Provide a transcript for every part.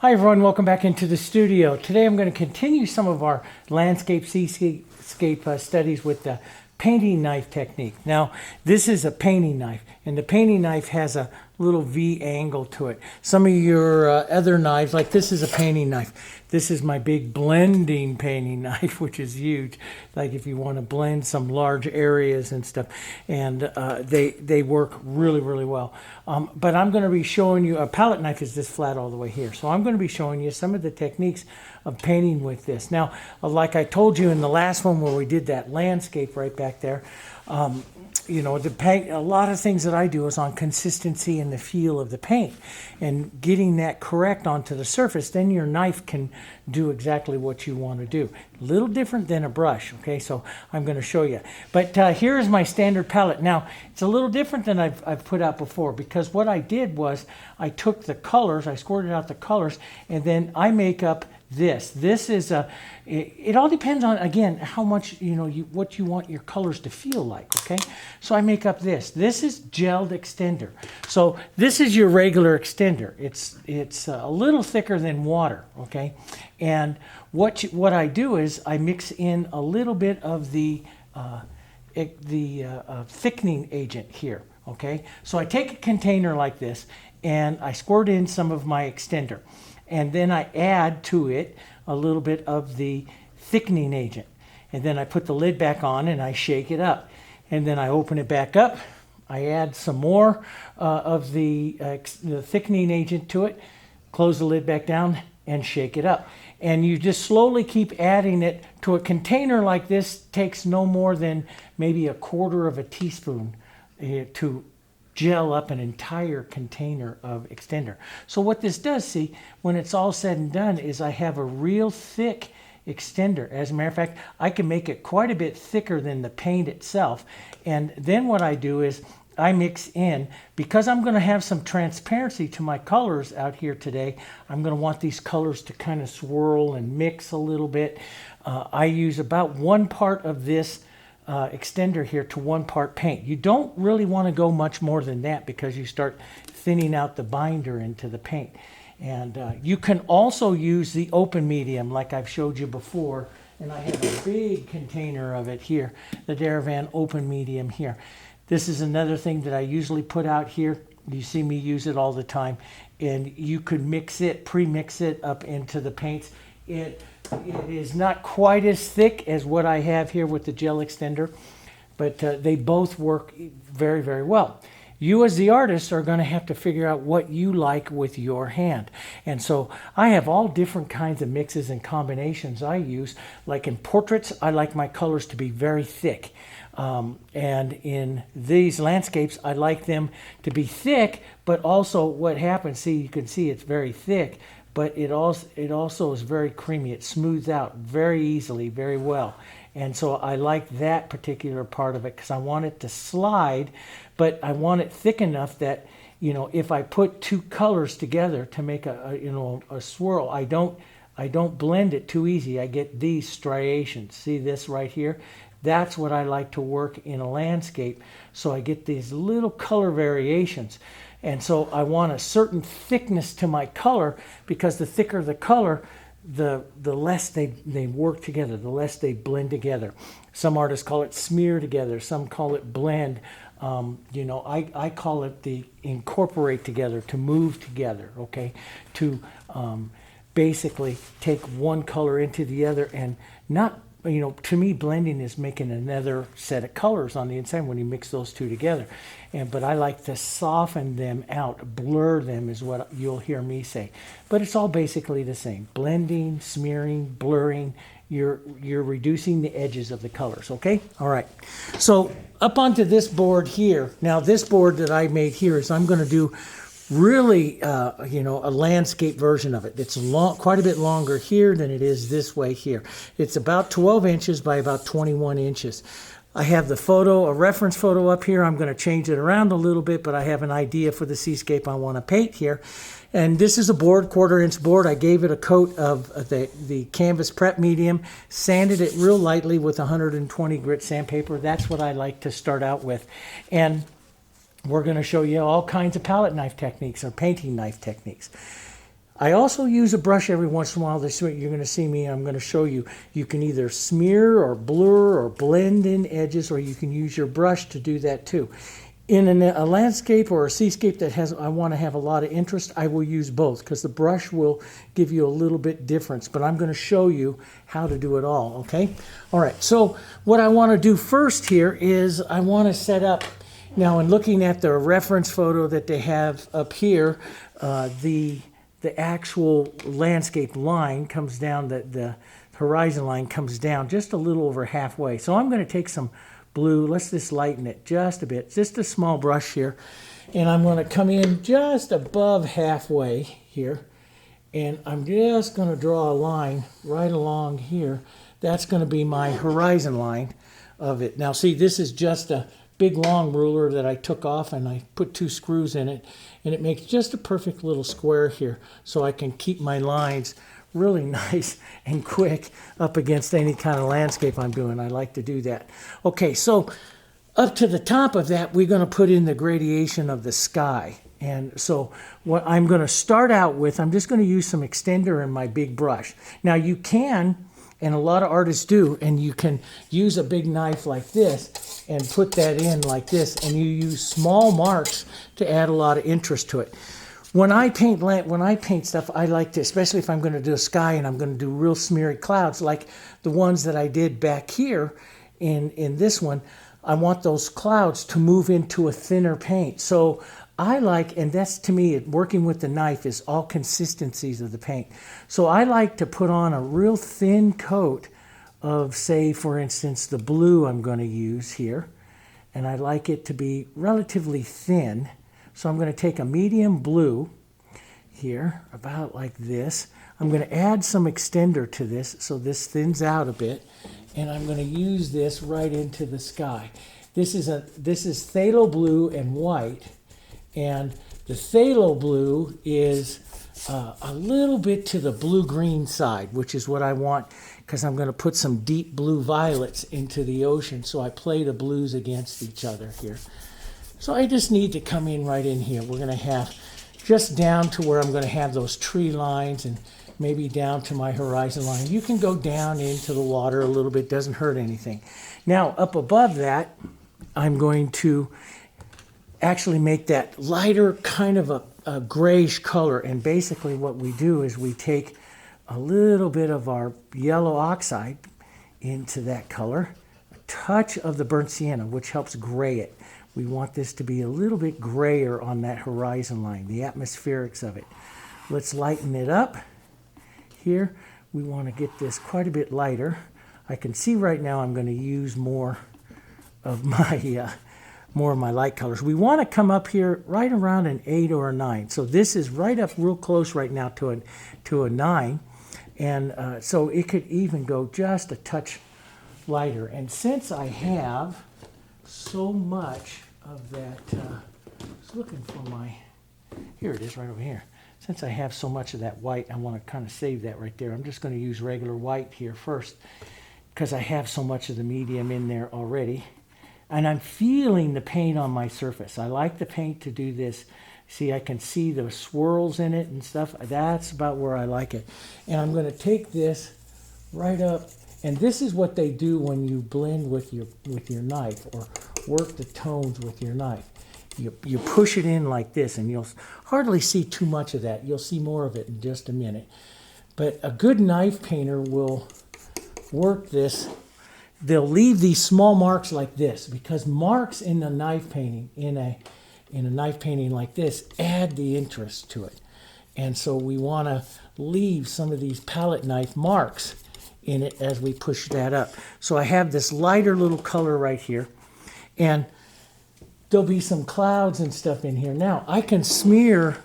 Hi everyone, welcome back into the studio. Today I'm going to continue some of our landscape seascape studies with the painting knife technique. Now this is a painting knife, and the painting knife has a little V angle to it. Some of your other knives, like this is a painting knife. This is my big blending painting knife, which is huge. Like if you want to blend some large areas and stuff, and they work really, really well. But I'm going to be showing you, a palette knife is this flat all the way here. So I'm going to be showing you some of the techniques of painting with this. Now, like I told you in the last one where we did that landscape right back there, you know, the paint, a lot of things that I do is on consistency and the feel of the paint and getting that correct onto the surface. Then your knife can do exactly what you want to do. A little different than a brush, okay? So I'm going to show you. But here is my standard palette. Now, it's a little different than I've put out before, because what I did was I took the colors, I squirted out the colors, and then I make up this. This is a, it all depends on, again, how much, you know, what you want your colors to feel like, okay? So I make up this. This is gelled extender. So this is your regular extender. It's a little thicker than water, okay? And what I do is I mix in a little bit of the thickening agent here, okay? So I take a container like this and I squirt in some of my extender. And then I add to it a little bit of the thickening agent. And then I put the lid back on and I shake it up. And then I open it back up. I add some more of the thickening agent to it, close the lid back down and shake it up. And you just slowly keep adding it to a container like this. Takes no more than maybe a quarter of a teaspoon to gel up an entire container of extender. So what this does, see, when it's all said and done, is I have a real thick extender. As a matter of fact, I can make it quite a bit thicker than the paint itself. And then what I do is I mix in, because I'm going to have some transparency to my colors out here today, I'm going to want these colors to kind of swirl and mix a little bit. I use about 1 part of this extender here to 1 part paint. You don't really want to go much more than that, because you start thinning out the binder into the paint. And you can also use the open medium like I've showed you before, and I have a big container of it here, the Diarylide open medium here. This is another thing that I usually put out here. You see me use it all the time, and you could mix it, pre-mix it up into the paints. It is not quite as thick as what I have here with the gel extender, but they both work very, very well. You as the artist are going to have to figure out what you like with your hand. And so I have all different kinds of mixes and combinations I use. Like in portraits, I like my colors to be very thick. And in these landscapes, I like them to be thick, but also what happens, see, you can see it's very thick, but it also is very creamy. It smooths out very easily, very well. And so I like that particular part of it, because I want it to slide, but I want it thick enough that, you know, if I put 2 colors together to make a swirl, I don't blend it too easy. I get these striations. See this right here? That's what I like to work in a landscape. So I get these little color variations. And so I want a certain thickness to my color, because the thicker the color, the less they work together, the less they blend together. Some artists call it smear together. Some call it blend. You know, I call it the incorporate together, to move together, okay? To basically take one color into the other, and not, you know, to me, blending is making another set of colors on the inside when you mix those 2 together. But I like to soften them out. Blur them is what you'll hear me say. But it's all basically the same. Blending, smearing, blurring. You're reducing the edges of the colors, okay? All right. So up onto this board here. Now this board that I made here is, I'm going to do really, you know, a landscape version of it. It's long, quite a bit longer here than it is this way here. It's about 12 inches by about 21 inches. I have the photo, a reference photo up here. I'm going to change it around a little bit, but I have an idea for the seascape I want to paint here. And this is a board, 1/4 inch board. I gave it a coat of the canvas prep medium, sanded it real lightly with 120 grit sandpaper. That's what I like to start out with. And we're going to show you all kinds of palette knife techniques or painting knife techniques. I also use a brush every once in a while. This you're going to see me. I'm going to show you. You can either smear or blur or blend in edges, or you can use your brush to do that too. In a landscape or a seascape that I want to have a lot of interest, I will use both because the brush will give you a little bit difference. But I'm going to show you how to do it all, okay? All right, so what I want to do first here is I want to set up, now in looking at the reference photo that they have up here, the actual landscape line comes down, the horizon line comes down just a little over halfway. So I'm going to take some blue, let's just lighten it just a bit, just a small brush here, and I'm going to come in just above halfway here, and I'm just going to draw a line right along here. That's going to be my horizon line of it. Now see, this is just a big long ruler that I took off, and I put 2 screws in it, and it makes just a perfect little square here so I can keep my lines really nice and quick up against any kind of landscape I'm doing. I like to do that. Okay, so up to the top of that, we're going to put in the gradation of the sky. And so what I'm going to start out with, I'm just going to use some extender in my big brush. Now you can, and a lot of artists do, and you can use a big knife like this and put that in like this, and you use small marks to add a lot of interest to it. When I paint stuff, I like to, especially if I'm going to do a sky and I'm going to do real smeary clouds like the ones that I did back here in this one, I want those clouds to move into a thinner paint. So I like, and that's to me, working with the knife is all consistencies of the paint. So I like to put on a real thin coat of, say, for instance, the blue I'm going to use here. And I like it to be relatively thin. So I'm going to take a medium blue here, about like this. I'm going to add some extender to this so this thins out a bit, and I'm going to use this right into the sky. This is Phthalo Blue and white, and the Phthalo Blue is a little bit to the blue-green side, which is what I want because I'm going to put some deep blue violets into the ocean, so I play the blues against each other here. So I just need to come in right in here. We're going to have just down to where I'm going to have those tree lines and maybe down to my horizon line. You can go down into the water a little bit, doesn't hurt anything. Now up above that, I'm going to actually make that lighter kind of a grayish color. And basically what we do is we take a little bit of our yellow oxide into that color, a touch of the burnt sienna, which helps gray it. We want this to be a little bit grayer on that horizon line, the atmospherics of it. Let's lighten it up. Here, we want to get this quite a bit lighter. I can see right now I'm going to use more of my light colors. We want to come up here right around an 8 or a 9. So this is right up real close right now to a 9. And so it could even go just a touch lighter. And since I have so much of that, I was looking for my, here it is right over here. Since I have so much of that white, I want to kind of save that right there. I'm just going to use regular white here first because I have so much of the medium in there already. And I'm feeling the paint on my surface. I like the paint to do this. See, I can see the swirls in it and stuff. That's about where I like it. And I'm going to take this right up. And this is what they do when you blend with your knife or work the tones with your knife. You push it in like this, and you'll hardly see too much of that. You'll see more of it in just a minute. But a good knife painter will work this. They'll leave these small marks like this because marks in a knife painting, in a knife painting like this, add the interest to it. And so we want to leave some of these palette knife marks in it as we push that up. So I have this lighter little color right here, and there'll be some clouds and stuff in here. Now I can smear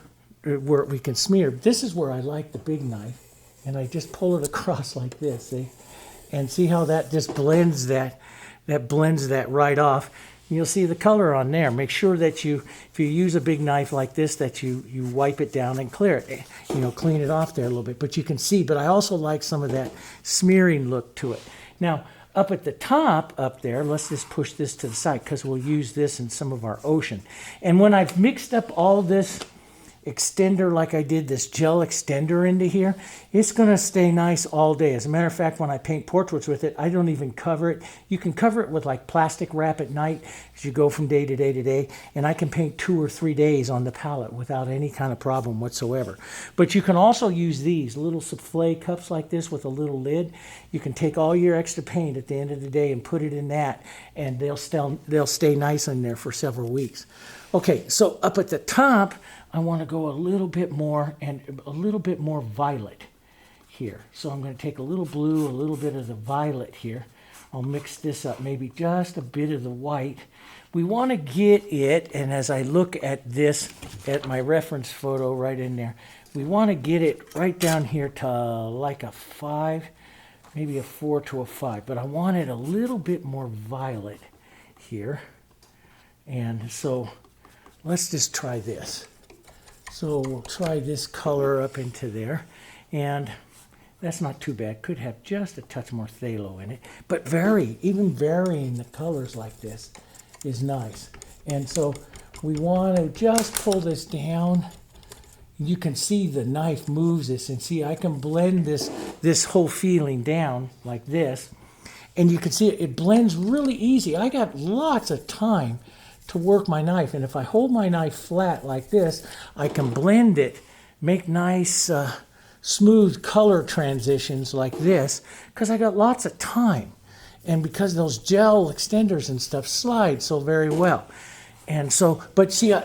where we can smear. This is where I like the big knife, and I just pull it across like this, see? And see how that just blends that blends that right off. You'll see the color on there. Make sure that if you use a big knife like this, that you wipe it down and clear it. Clean it off there a little bit. But you can see, but I also like some of that smearing look to it. Now, up at the top up there, let's just push this to the side because we'll use this in some of our ocean. And when I've mixed up all this extender like I did, this gel extender into here, it's going to stay nice all day. As a matter of fact, when I paint portraits with it, I don't even cover it. You can cover it with like plastic wrap at night as you go from day to day to day, and I can paint 2 or 3 days on the palette without any kind of problem whatsoever. But you can also use these little souffle cups like this with a little lid. You can take all your extra paint at the end of the day and put it in that, and they'll stay nice in there for several weeks. Okay, so up at the top, I want to go a little bit more and a little bit more violet here. So I'm going to take a little blue, a little bit of the violet here. I'll mix this up, maybe just a bit of the white. We want to get it, and as I look at this, at my reference photo right in there, we want to get it right down here to like a 5, maybe a 4 to a 5. But I want it a little bit more violet here. And so let's just try this. So we'll try this color up into there, and that's not too bad. Could have just a touch more phthalo in it, but even varying the colors like this is nice. And so we want to just pull this down. You can see the knife moves this, and see I can blend this whole feeling down like this, and you can see it blends really easy. I got lots of time to work my knife, and if I hold my knife flat like this, I can blend it, make nice smooth color transitions like this, because I got lots of time, and because those gel extenders and stuff slide so very well. And so, but see,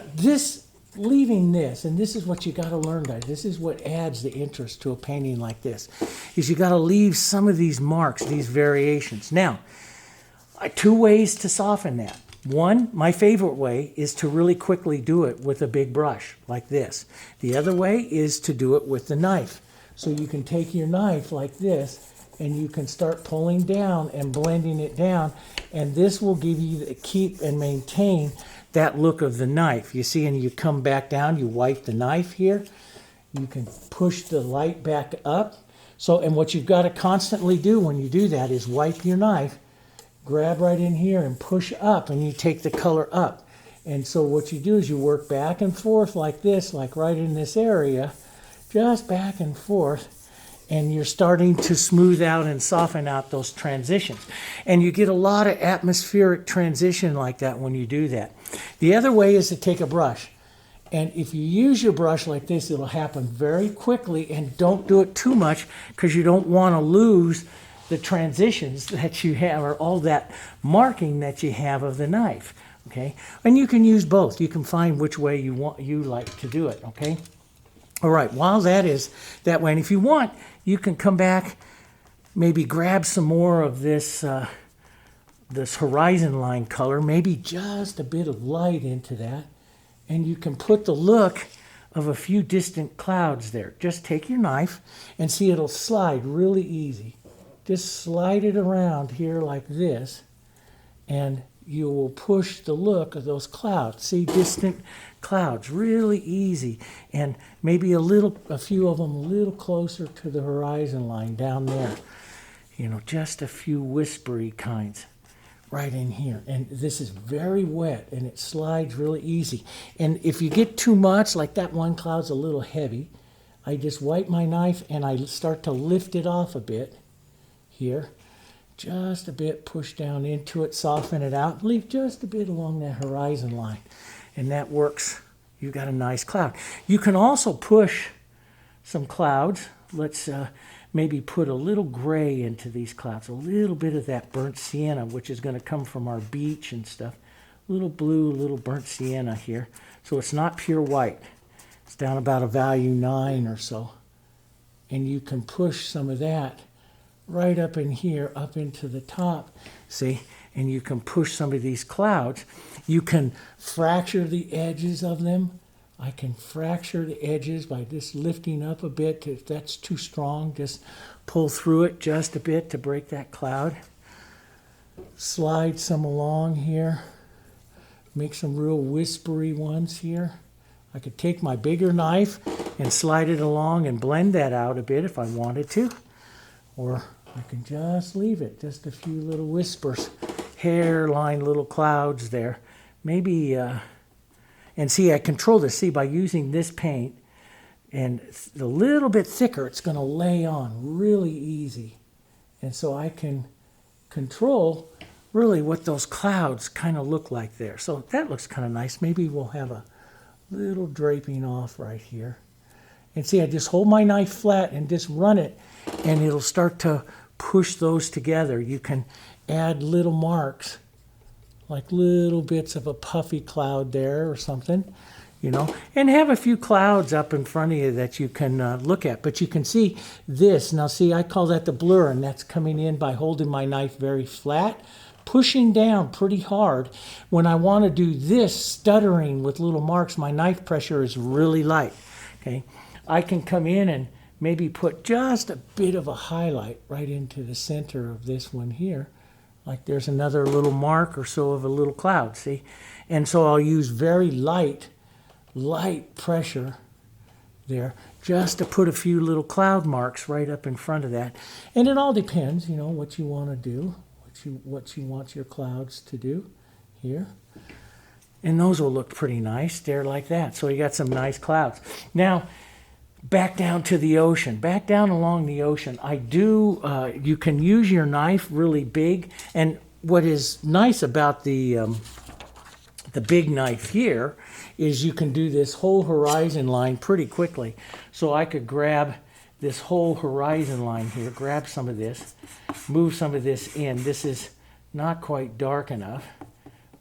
leaving this, and this is what you got to learn, guys, this is what adds the interest to a painting like this, is you got to leave some of these marks, these variations. Now, 2 ways to soften that. One, my favorite way, is to really quickly do it with a big brush like this. The other way is to do it with the knife. So you can take your knife like this, and you can start pulling down and blending it down, and this will give you keep and maintain that look of the knife. You see, and you come back down, you wipe the knife here, you can push the light back up. So, and what you've got to constantly do when you do that is wipe your knife, grab right in here and push up, and you take the color up. And so what you do is you work back and forth like this, like right in this area, just back and forth, and you're starting to smooth out and soften out those transitions. And you get a lot of atmospheric transition like that when you do that. The other way is to take a brush. And if you use your brush like this, it'll happen very quickly, and don't do it too much because you don't want to lose the transitions that you have, or all that marking that you have of the knife. Okay, and you can use both. You can find which way you like to do it. Okay. All right. While that is that way, and if you want, you can come back, maybe grab some more of this this horizon line color, maybe just a bit of light into that, and you can put the look of a few distant clouds there. Just take your knife and see it'll slide really easy. Just slide it around here like this, and you will push the look of those clouds. See, distant clouds, really easy, and maybe a few of them a little closer to the horizon line down there. You know, just a few whispery kinds right in here. And this is very wet, and it slides really easy. And if you get too much, like that one cloud's a little heavy, I just wipe my knife and I start to lift it off a bit. Here, just a bit, push down into it, soften it out, leave just a bit along that horizon line, and that works. You've got a nice cloud. You can also push some clouds. Let's maybe put a little gray into these clouds, a little bit of that burnt sienna, which is going to come from our beach and stuff. A little blue, a little burnt sienna here. So it's not pure white. It's down about a value 9 or so. And you can push some of that right up in here, up into the top, see? And you can push some of these clouds. You can fracture the edges of them. I can fracture the edges by just lifting up a bit. If that's too strong, just pull through it just a bit to break that cloud. Slide some along here. Make some real whispery ones here. I could take my bigger knife and slide it along and blend that out a bit if I wanted to. Or I can just leave it, just a few little whispers, hairline little clouds there. Maybe And see, I control this. See, by using this paint, and a little bit thicker, it's going to lay on really easy. And so I can control really what those clouds kind of look like there. So that looks kind of nice. Maybe we'll have a little draping off right here. And see, I just hold my knife flat and just run it, and it'll start to push those together. You can add little marks, like little bits of a puffy cloud there or something, you know, and have a few clouds up in front of you that you can look at. But you can see this. Now see, I call that the blur, and that's coming in by holding my knife very flat, pushing down pretty hard. When I want to do this stuttering with little marks, my knife pressure is really light, okay? I can come in and maybe put just a bit of a highlight right into the center of this one here. Like there's another little mark or so of a little cloud, see? And so I'll use very light pressure there just to put a few little cloud marks right up in front of that. And it all depends, you know, what you want to do, what you want your clouds to do here. And those will look pretty nice there like that. So you got some nice clouds. Now, back down to the ocean, back down along the ocean. You can use your knife really big. And what is nice about the big knife here is you can do this whole horizon line pretty quickly. So I could grab this whole horizon line here, grab some of this, move some of this in. This is not quite dark enough,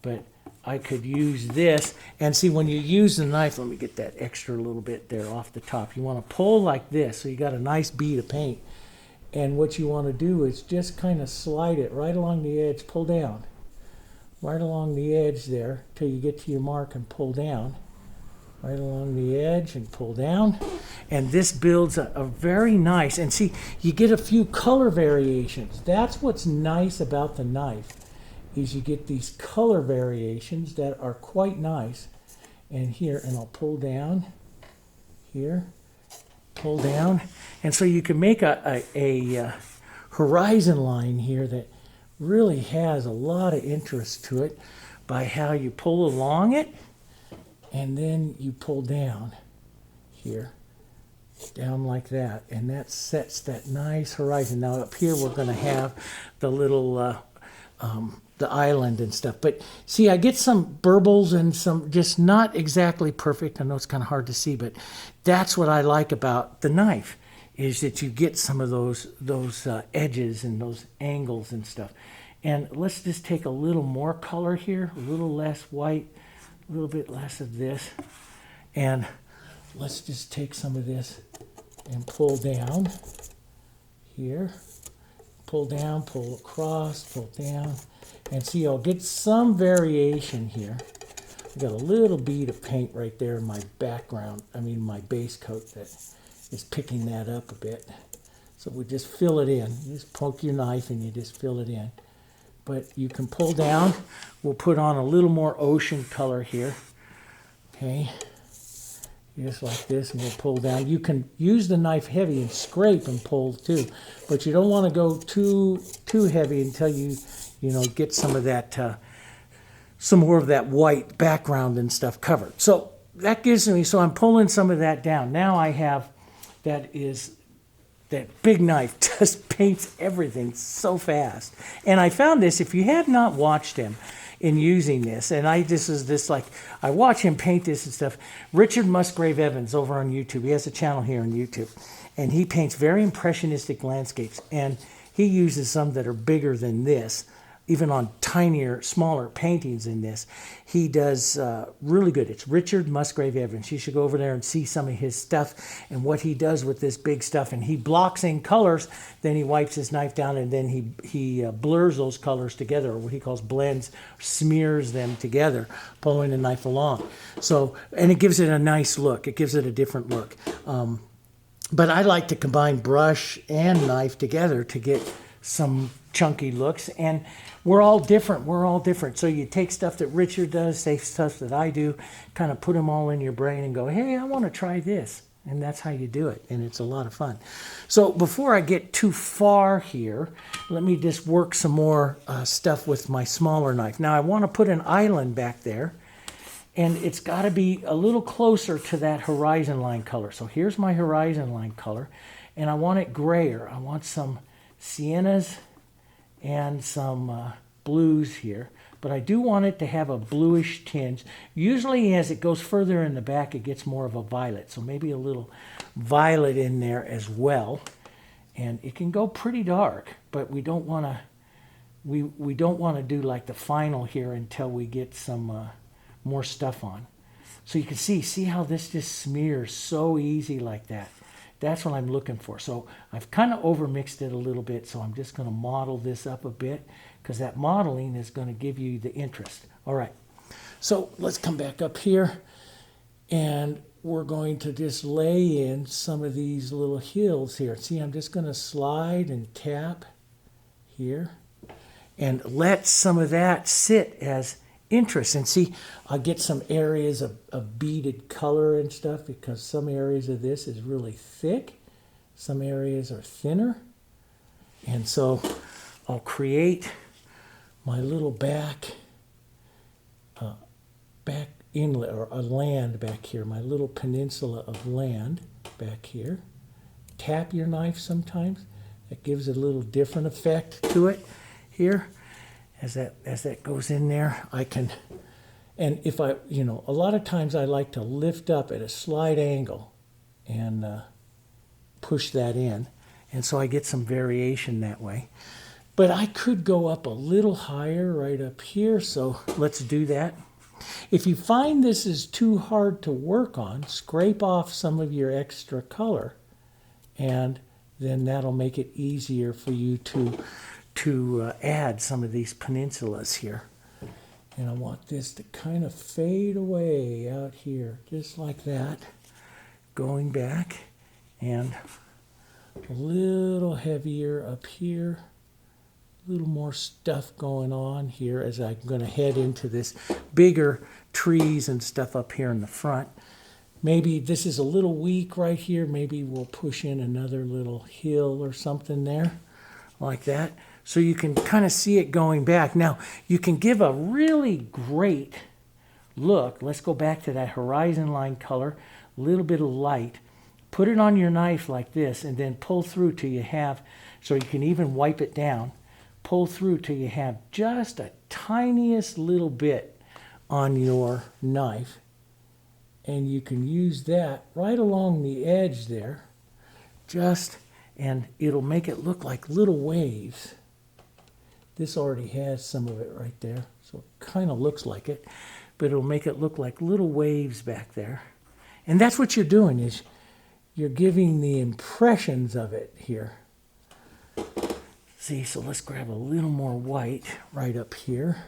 but I could use this. And see, when you use the knife, let me get that extra little bit there off the top. You want to pull like this, so you got a nice bead of paint. And what you want to do is just kind of slide it right along the edge, pull down. Right along the edge there till you get to your mark and pull down. Right along the edge and pull down. And this builds a very nice, and see, you get a few color variations. That's what's nice about the knife, is you get these color variations that are quite nice. And here, and I'll pull down here, pull down. And so you can make a horizon line here that really has a lot of interest to it by how you pull along it, and then you pull down here, down like that, and that sets that nice horizon. Now up here we're going to have the little the island and stuff, but see, I get some burbles and some just not exactly perfect. I know it's kind of hard to see, but that's what I like about the knife, is that you get some of those edges and those angles and stuff. And let's just take a little more color here, a little less white, a little bit less of this. And let's just take some of this and pull down here. Pull down, pull across, pull down. And see, I'll get some variation here. I've got a little bead of paint right there in my background, my base coat that is picking that up a bit. So we just fill it in. You just poke your knife and you just fill it in. But you can pull down. We'll put on a little more ocean color here. Okay, just like this, and we'll pull down. You can use the knife heavy and scrape and pull too, but you don't want to go too heavy until you get some of that, some more of that white background and stuff covered. So that gives me. So I'm pulling some of that down. Now I have that big knife just paints everything so fast. And I found this, if you have not watched him in using this, and I watch him paint this and stuff. Richard Musgrave Evans over on YouTube, he has a channel here on YouTube, and he paints very impressionistic landscapes, and he uses some that are bigger than this, even on tinier, smaller paintings in this. He does really good. It's Richard Musgrave Evans. You should go over there and see some of his stuff and what he does with this big stuff. And he blocks in colors, then he wipes his knife down, and then he blurs those colors together, or what he calls blends, smears them together, pulling the knife along. So, and it gives it a nice look. It gives it a different look. But I like to combine brush and knife together to get some chunky looks, and we're all different. So you take stuff that Richard does, take stuff that I do, kind of put them all in your brain and go, hey, I want to try this. And that's how you do it, and it's a lot of fun. So before I get too far here, let me just work some more stuff with my smaller knife. Now I want to put an island back there, And it's got to be a little closer to that horizon line color. So here's my horizon line color, and I want it grayer. I want some siennas and some blues here, but I do want it to have a bluish tinge. Usually as it goes further in the back, it gets more of a violet, so maybe a little violet in there as well. And it can go pretty dark, but we don't want to we don't want to do like the final here until we get some more stuff on. So you can see how this just smears so easy like that. That's what I'm looking for. So I've kind of overmixed it a little bit, so I'm just going to model this up a bit, because that modeling is going to give you the interest. All right, so let's come back up here, and we're going to just lay in some of these little hills here. See, I'm just going to slide and tap here and let some of that sit as interest. And see, I'll get some areas of beaded color and stuff, because some areas of this is really thick, some areas are thinner. And so I'll create my little back inlet, or a land back here, my little peninsula of land back here. Tap your knife sometimes. That gives a little different effect to it here. As that goes in there, I can, and if I, a lot of times I like to lift up at a slight angle and push that in, and so I get some variation that way. But I could go up a little higher right up here, so let's do that. If you find this is too hard to work on, scrape off some of your extra color, and then that'll make it easier for you to add some of these peninsulas here. And I want this to kind of fade away out here, just like that, going back, and a little heavier up here, a little more stuff going on here as I'm going to head into this bigger trees and stuff up here in the front. Maybe this is a little weak right here. Maybe we'll push in another little hill or something there, like that. So you can kind of see it going back. Now, you can give a really great look. Let's go back to that horizon line color, a little bit of light. Put it on your knife like this, and then pull through till you have, so you can even wipe it down. Pull through till you have just a tiniest little bit on your knife. And you can use that right along the edge there. And it'll make it look like little waves. This already has some of it right there, so it kind of looks like it, but it'll make it look like little waves back there. And that's what you're doing, is you're giving the impressions of it here. See, so let's grab a little more white right up here.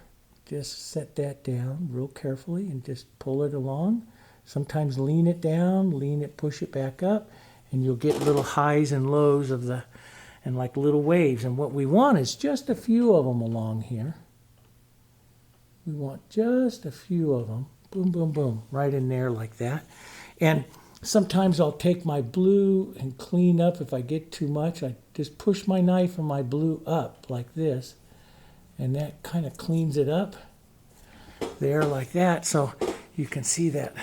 Just set that down real carefully and just pull it along. Sometimes lean it down, push it back up, and you'll get little highs and lows of and like little waves. And what we want is just a few of them along here. We want just a few of them. Boom, boom, boom, right in there like that. And sometimes I'll take my blue and clean up. If I get too much, I just push my knife and my blue up like this. And that kind of cleans it up there like that. So you can see that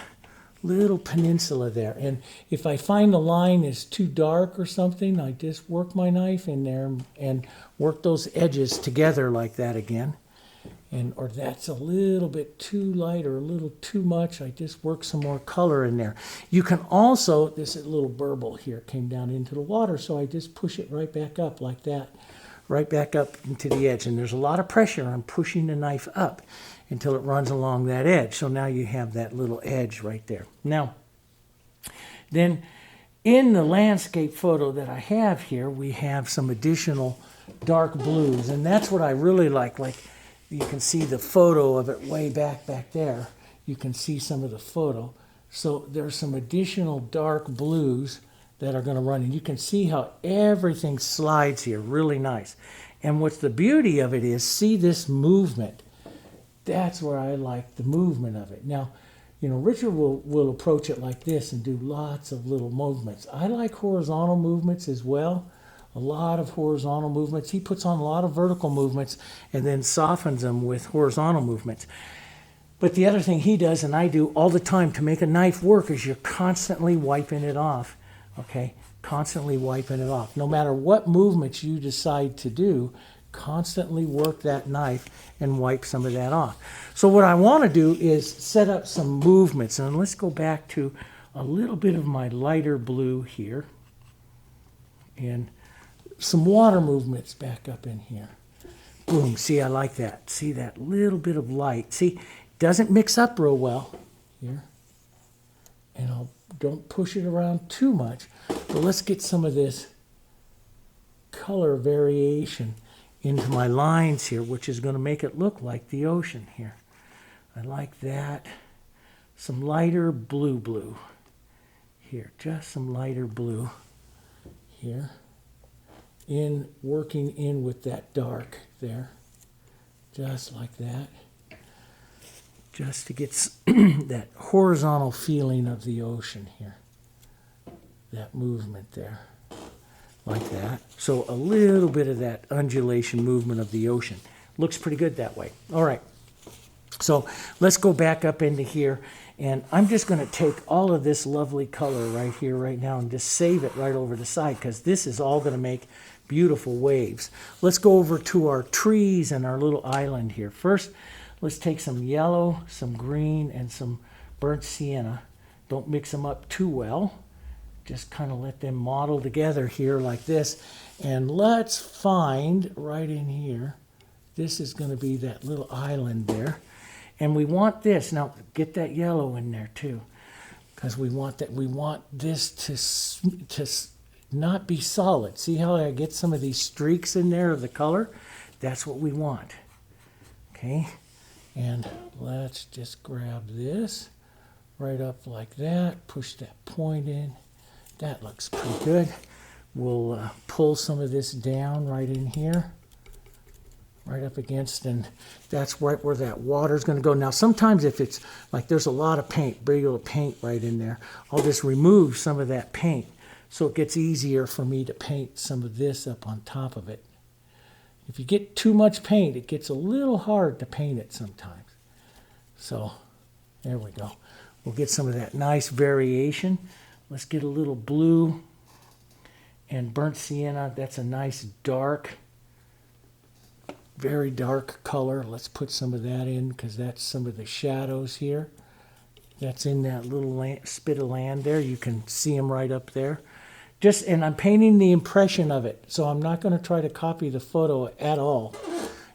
little peninsula there. And if I find the line is too dark or something, I just work my knife in there and work those edges together like that again. Or that's a little bit too light or a little too much, I just work some more color in there. You can also, this little burble here came down into the water, so I just push it right back up like that, right back up into the edge. And there's a lot of pressure on pushing the knife up until it runs along that edge. So now you have that little edge right there. Now, then in the landscape photo that I have here, we have some additional dark blues, and that's what I really like. Like, you can see the photo of it way back there. You can see some of the photo. So there's some additional dark blues that are going to run, and you can see how everything slides here really nice. And what's the beauty of it is, see this movement. That's where I like the movement of it. Now, Richard will approach it like this and do lots of little movements. I like horizontal movements as well. A lot of horizontal movements. He puts on a lot of vertical movements and then softens them with horizontal movements. But the other thing he does, and I do all the time to make a knife work, is you're constantly wiping it off, okay? Constantly wiping it off. No matter what movements you decide to do, constantly work that knife and wipe some of that off. So what I want to do is set up some movements. And let's go back to a little bit of my lighter blue here. And some water movements back up in here. Boom, see, I like that. See that little bit of light. See, it doesn't mix up real well here. And don't push it around too much. But let's get some of this color variation into my lines here, which is going to make it look like the ocean here. I like that. Some lighter blue here. Just some lighter blue here. Working in with that dark there. Just like that. Just to get that horizontal feeling of the ocean here. That movement there. Like that. So a little bit of that undulation movement of the ocean. Looks pretty good that way. All right. So let's go back up into here. And I'm just going to take all of this lovely color right here, right now, and just save it right over the side, because this is all going to make beautiful waves. Let's go over to our trees and our little island here. First, let's take some yellow, some green, and some burnt sienna. Don't mix them up too well. Just kind of let them model together here like this. And let's find right in here, this is going to be that little island there. And we want this, now get that yellow in there too, because we want this to not be solid. See how I get some of these streaks in there of the color? That's what we want. Okay, and let's just grab this right up like that, push that point in. That looks pretty good. We'll pull some of this down right in here, right up against, and that's right where that water's going to go. Now, sometimes if it's like there's a lot of paint, big old paint right in there, I'll just remove some of that paint so it gets easier for me to paint some of this up on top of it. If you get too much paint, it gets a little hard to paint it sometimes. So there we go. We'll get some of that nice variation. Let's get a little blue and burnt sienna. That's a nice dark, very dark color. Let's put some of that in, because that's some of the shadows here. That's in that little spit of land there. You can see them right up there. And I'm painting the impression of it. So I'm not going to try to copy the photo at all.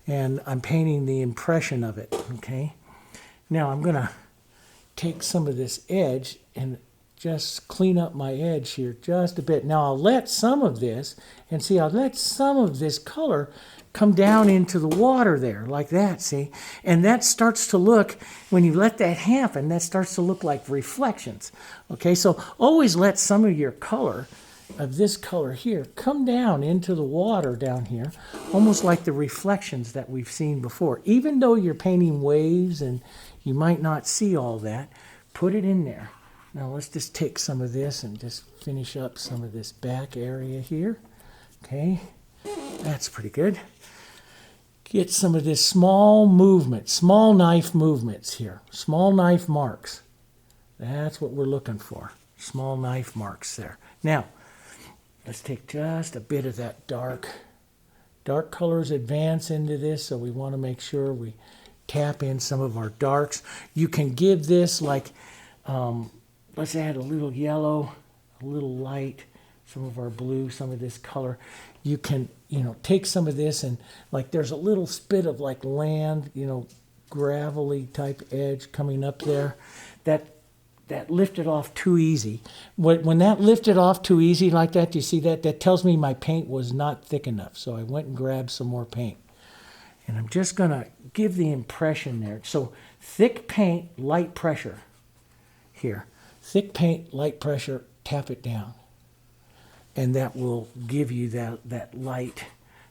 And I'm painting the impression of it, okay? Now I'm going to take some of this edge and just clean up my edge here just a bit. Now I'll let some of this, and see, I'll let some of this color come down into the water there, like that, see? And that starts to look, when you let that happen, that starts to look like reflections. Okay, so always let some of your color, of this color here, come down into the water down here, almost like the reflections that we've seen before. Even though you're painting waves and you might not see all that, put it in there. Now let's just take some of this and just finish up some of this back area here. Okay, that's pretty good. Get some of this small movement, small knife movements here, small knife marks. That's what we're looking for, small knife marks there. Now, let's take just a bit of that dark colors advance into this, so we want to make sure we tap in some of our darks. You can give this like, let's add a little yellow, a little light, some of our blue, some of this color. You can, take some of this and like there's a little spit of like land, gravelly type edge coming up there. That lifted off too easy. When that lifted off too easy like that, you see that? That tells me my paint was not thick enough. So I went and grabbed some more paint. And I'm just going to give the impression there. So thick paint, light pressure here. Thick paint, light pressure, tap it down. And that will give you that light,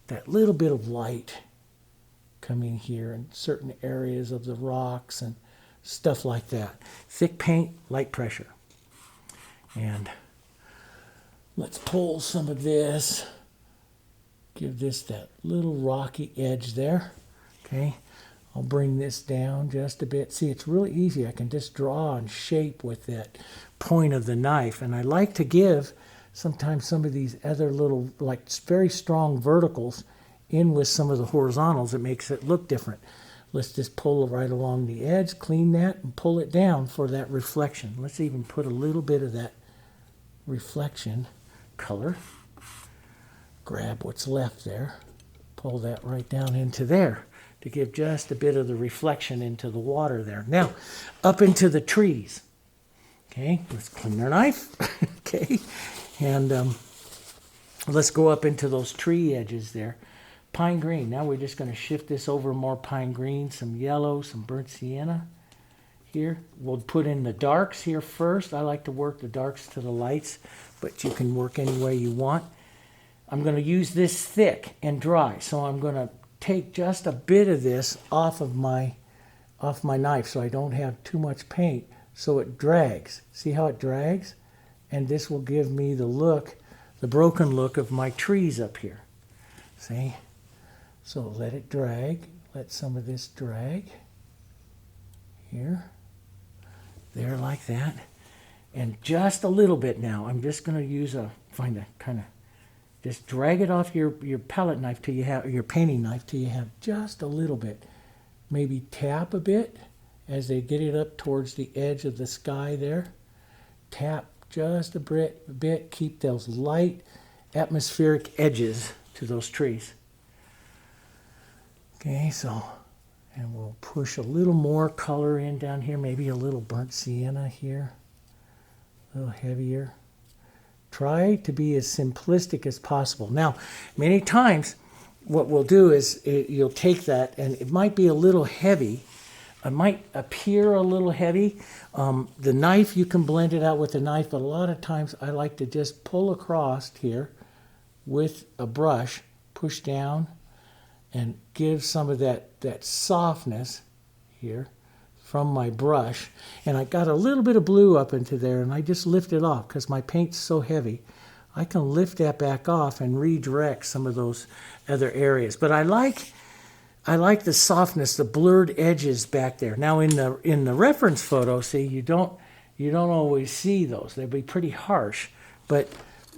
that little bit of light coming here in certain areas of the rocks and stuff like that. Thick paint, light pressure. And let's pull some of this. Give this that little rocky edge there. Okay. I'll bring this down just a bit. See, it's really easy. I can just draw and shape with that point of the knife. And I like to give sometimes some of these other little, like very strong verticals in with some of the horizontals. It makes it look different. Let's just pull right along the edge, clean that, and pull it down for that reflection. Let's even put a little bit of that reflection color. Grab what's left there, pull that right down into there to give just a bit of the reflection into the water there. Now, up into the trees. Okay, let's clean our knife. Okay, and let's go up into those tree edges there. Pine green. Now we're just going to shift this over more pine green, some yellow, some burnt sienna here. We'll put in the darks here first. I like to work the darks to the lights, but you can work any way you want. I'm going to use this thick and dry, so I'm going to take just a bit of this off my knife so I don't have too much paint, so it drags. See how it drags? And this will give me the look, the broken look of my trees up here. See? So let it drag. Let some of this drag. Here. There, like that. And just a little bit now. I'm just going to use find a kind of, just drag it off your palette knife till you have, your painting knife till you have just a little bit. Maybe tap a bit as they get it up towards the edge of the sky there. Tap just a bit. Keep those light atmospheric edges to those trees. Okay, so, and we'll push a little more color in down here, maybe a little burnt sienna here, a little heavier. Try to be as simplistic as possible. Now, many times what we'll do is you'll take that, and it might be a little heavy. It might appear a little heavy. The knife, you can blend it out with a knife, but a lot of times I like to just pull across here with a brush, push down, and give some of that softness here from my brush. And I got a little bit of blue up into there, and I just lift it off because my paint's so heavy. I can lift that back off and redirect some of those other areas. But I like the softness, the blurred edges back there. Now in the reference photo, see, you don't always see those. They'll be pretty harsh, but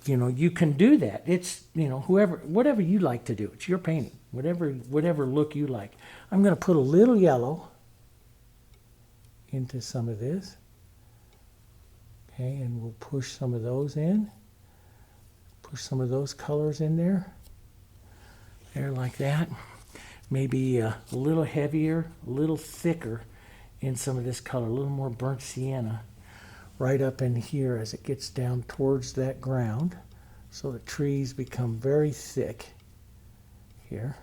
you know, you can do that. It's, you know, whatever you like to do. It's your painting. Whatever look you like. I'm going to put a little yellow into some of this. Okay, and we'll push some of those in. Push some of those colors in there. There, like that. Maybe a little heavier, a little thicker in some of this color. A little more burnt sienna right up in here as it gets down towards that ground. So the trees become very thick here.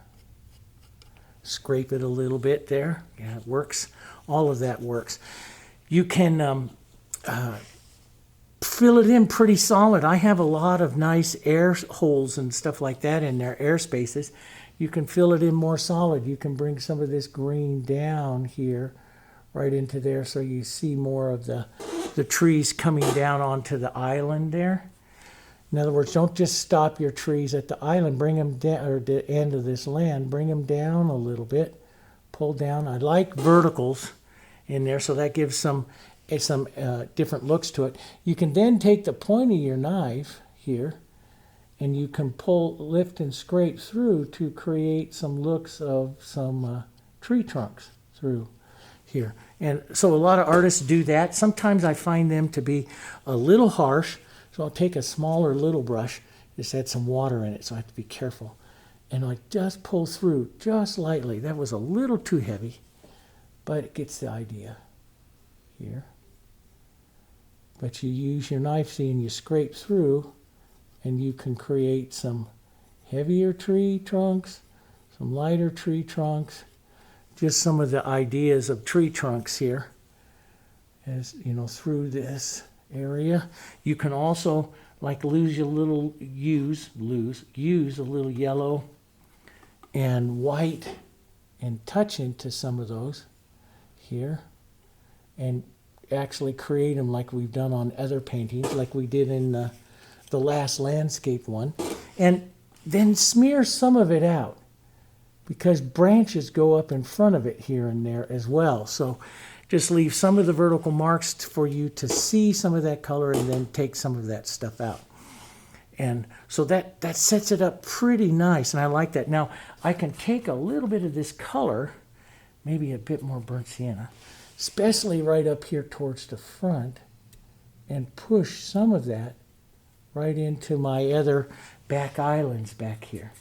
Scrape it a little bit there. Yeah, it works. All of that works. You can fill it in pretty solid. I have a lot of nice air holes and stuff like that in there, air spaces. You can fill it in more solid. You can bring some of this green down here right into there so you see more of the trees coming down onto the island there. In other words, don't just stop your trees at the island. Bring them down, or the end of this land. Bring them down a little bit. Pull down. I like verticals in there, so that gives some different looks to it. You can then take the point of your knife here, and you can pull, lift, and scrape through to create some looks of some tree trunks through here. And so a lot of artists do that. Sometimes I find them to be a little harsh. So I'll take a smaller little brush, just add some water in it, so I have to be careful. And I just pull through just lightly. That was a little too heavy, but it gets the idea here. But you use your knife, see, and you scrape through, and you can create some heavier tree trunks, some lighter tree trunks, just some of the ideas of tree trunks here, as you know, through this area. You can also use a little yellow and white and touch into some of those here and actually create them like we've done on other paintings, like we did in the last landscape one, and then smear some of it out. because branches go up in front of it here and there as well. So just leave some of the vertical marks for you to see some of that color and then take some of that stuff out. And so that sets it up pretty nice, and I like that. Now, I can take a little bit of this color, maybe a bit more burnt sienna, especially right up here towards the front, and push some of that right into my other back islands back here.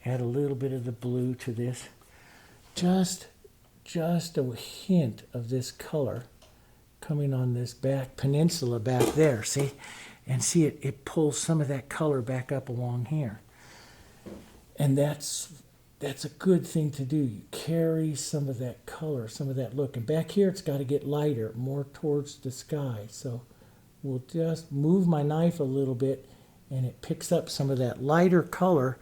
Add a little bit of the blue to this. Just a hint of this color coming on this back peninsula back there, see? And see, it pulls some of that color back up along here. And that's a good thing to do. You carry some of that color, some of that look. And back here, it's got to get lighter, more towards the sky. So we'll just move my knife a little bit, and it picks up some of that lighter color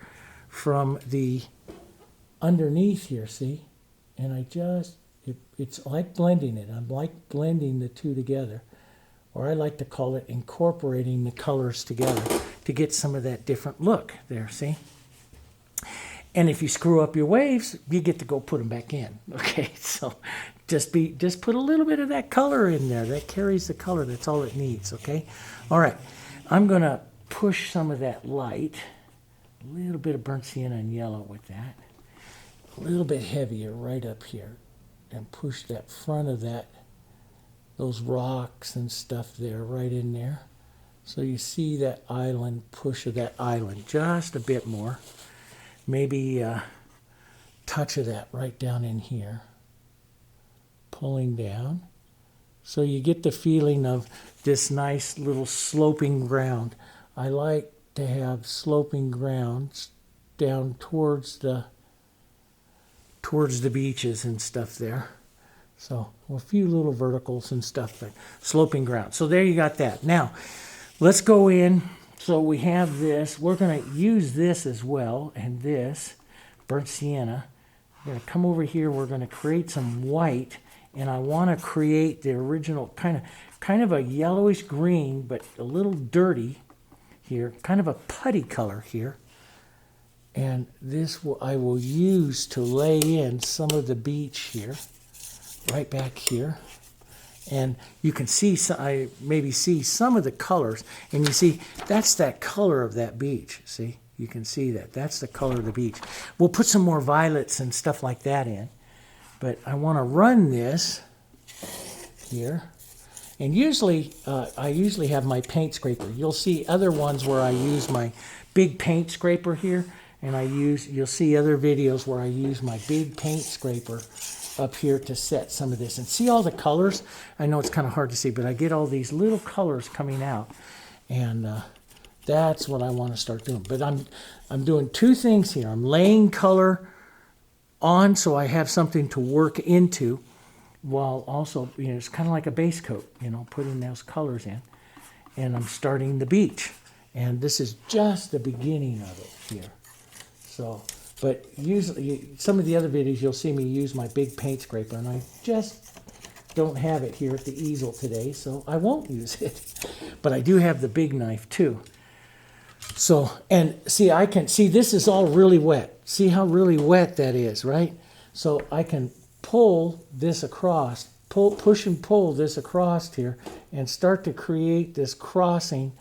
from the underneath here, see? And it's like blending it. I'm like blending the two together. Or I like to call it incorporating the colors together to get some of that different look there, see? And if you screw up your waves, you get to go put them back in, okay? So just put a little bit of that color in there. That carries the color. That's all it needs, okay? All right, I'm going to push some of that light, a little bit of burnt sienna and yellow with that, a little bit heavier right up here, and push that front of that, those rocks and stuff there right in there. So you see that island, push of that island just a bit more. Maybe a touch of that right down in here. Pulling down. So you get the feeling of this nice little sloping ground. I like to have sloping grounds down towards the beaches and stuff there. So a few little verticals and stuff there. Sloping ground. So there you got that. Now, let's go in. So we have this. We're going to use this as well. And this, burnt sienna. We're going to come over here. We're going to create some white. And I want to create the original kind of a yellowish green, but a little dirty here. Kind of a putty color here. And this I will use to lay in some of the beach here. Right back here, and you can see, I maybe see some of the colors, and you see that's that color of that beach. See, you can see that's the color of the beach. We'll put some more violets and stuff like that in, but I want to run this here, and usually I usually have my paint scraper. You'll see other ones where I use my big paint scraper here, and you'll see other videos where I use my big paint scraper up here to set some of this. And see all the colors? I know it's kind of hard to see, but I get all these little colors coming out. And that's what I want to start doing. But I'm doing two things here. I'm laying color on so I have something to work into, while also, it's kind of like a base coat, putting those colors in. And I'm starting the beach. And this is just the beginning of it here. So, but usually, some of the other videos, you'll see me use my big paint scraper, and I just don't have it here at the easel today, so I won't use it. But I do have the big knife too. So, and see, this is all really wet. See how really wet that is, right? So I can pull this across, push and pull this across here, and start to create this crossing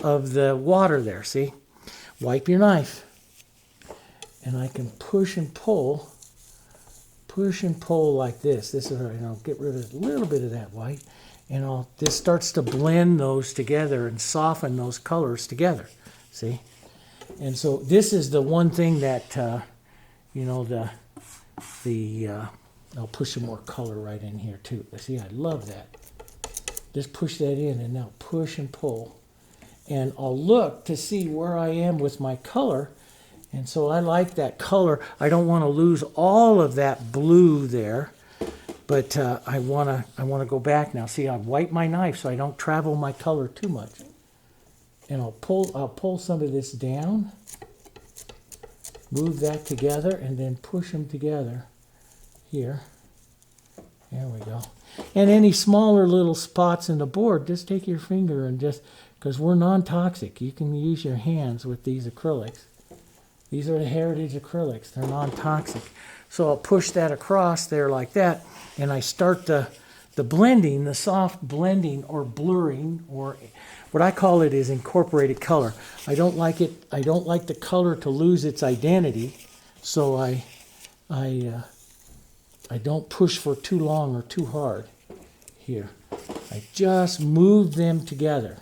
of the water there, see? Wipe your knife. And I can push and pull like this. This is, I'll get rid of a little bit of that white, and this starts to blend those together and soften those colors together. See? And so this is the one thing that, I'll push some more color right in here too. See, I love that. Just push that in, and now push and pull. And I'll look to see where I am with my color. And so I like that color. I don't want to lose all of that blue there, but I want to go back now. See, I've wiped my knife so I don't travel my color too much. And I'll pull some of this down, move that together, and then push them together here. There we go. And any smaller little spots in the board, just take your finger and because we're non-toxic, you can use your hands with these acrylics. These are the Heritage acrylics. They're non-toxic. So I'll push that across there like that, and I start the blending, the soft blending or blurring, or what I call it is incorporated color. I don't like the color to lose its identity, so I don't push for too long or too hard here. I just move them together.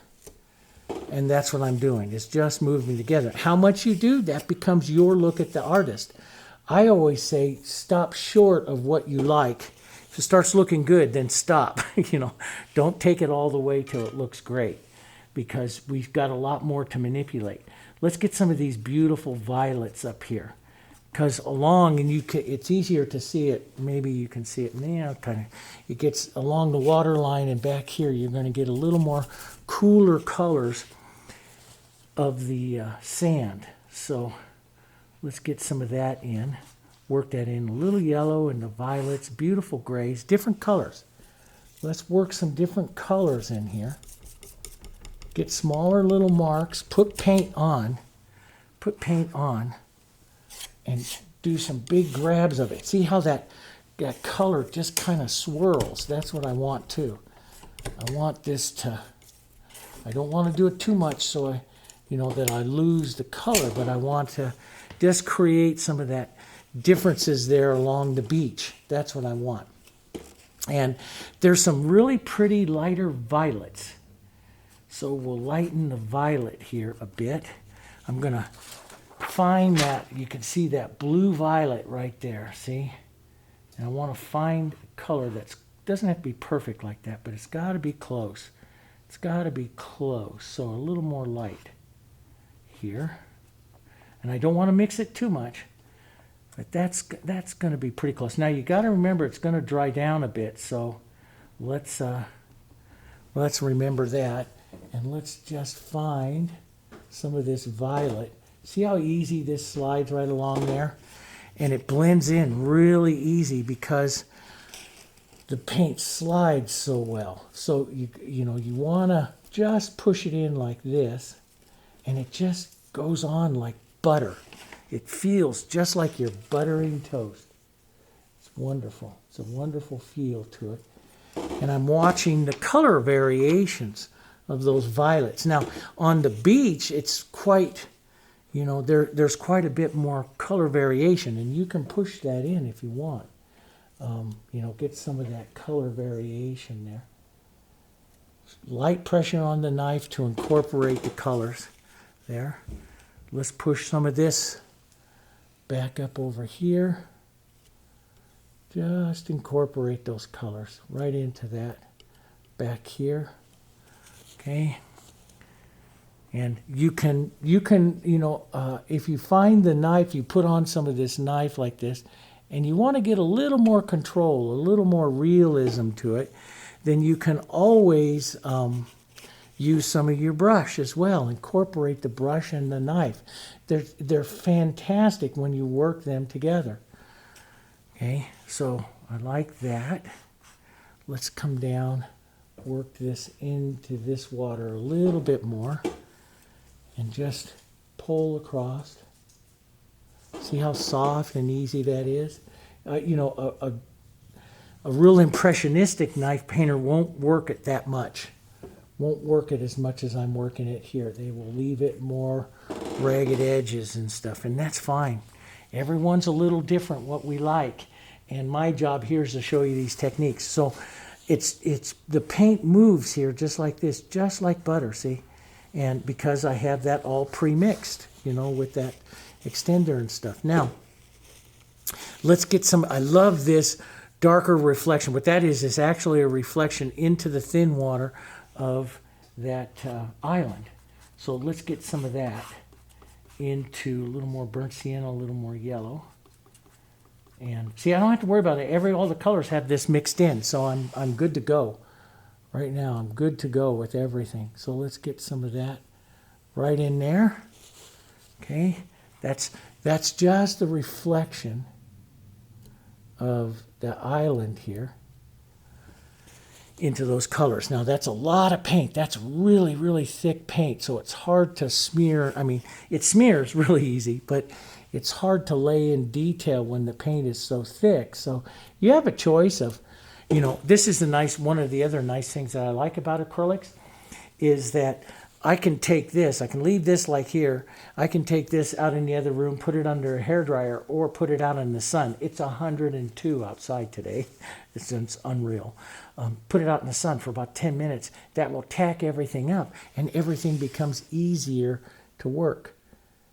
And that's what I'm doing, is just moving together. How much you do, that becomes your look at the artist. I always say stop short of what you like. If it starts looking good, then stop. Don't take it all the way till it looks great, because we've got a lot more to manipulate. Let's get some of these beautiful violets up here. Because it's easier to see it. Maybe you can see it now, kind of. It gets along the water line, and back here you're going to get a little more cooler colors of the sand. So let's get some of that in. Work that in. A little yellow and the violets, beautiful grays, different colors. Let's work some different colors in here. Get smaller little marks. Put paint on. And do some big grabs of it. See how that color just kind of swirls? That's what I want too. I want this to, I don't want to do it too much so that I lose the color, but I want to just create some of that differences there along the beach. That's what I want. And there's some really pretty lighter violets. So we'll lighten the violet here a bit. I'm going to find that, you can see that blue violet right there, see? And I want to find a color that doesn't have to be perfect like that, but it's got to be close. It's got to be close, so a little more light here. And I don't want to mix it too much, but that's going to be pretty close. Now you got to remember it's going to dry down a bit, so let's remember that, and let's just find some of this violet. See how easy this slides right along there? And it blends in really easy because the paint slides so well. So you want to just push it in like this, and it just goes on like butter. It feels just like you're buttering toast. It's wonderful. It's a wonderful feel to it. And I'm watching the color variations of those violets. Now, on the beach, it's quite... there's quite a bit more color variation, and you can push that in if you want. Get some of that color variation there. Light pressure on the knife to incorporate the colors there. Let's push some of this back up over here. Just incorporate those colors right into that back here. Okay. And you can, if you find the knife, you put on some of this knife like this, and you want to get a little more control, a little more realism to it, then you can always use some of your brush as well. Incorporate the brush and the knife. They're fantastic when you work them together. Okay, so I like that. Let's come down, work this into this water a little bit more. And just pull across. See how soft and easy that is? A real impressionistic knife painter won't work it that much. Won't work it as much as I'm working it here. They will leave it more ragged edges and stuff, and that's fine. Everyone's a little different what we like, and my job here is to show you these techniques. So it's the paint moves here just like this, just like butter, see? And because I have that all pre-mixed, with that extender and stuff. Now, let's get some, I love this darker reflection. What that is actually a reflection into the thin water of that island. So let's get some of that into a little more burnt sienna, a little more yellow. And see, I don't have to worry about it. All the colors have this mixed in, so I'm good to go. Right now, I'm good to go with everything. So let's get some of that right in there. Okay, that's just the reflection of the island here into those colors. Now, that's a lot of paint. That's really, really thick paint, so it's hard to smear. I mean, it smears really easy, but it's hard to lay in detail when the paint is so thick. So you have a choice of, this is one of the other nice things that I like about acrylics is that I can take this, I can leave this like here, I can take this out in the other room, put it under a hairdryer, or put it out in the sun. It's 102 outside today. It's unreal. Put it out in the sun for about 10 minutes. That will tack everything up, and everything becomes easier to work.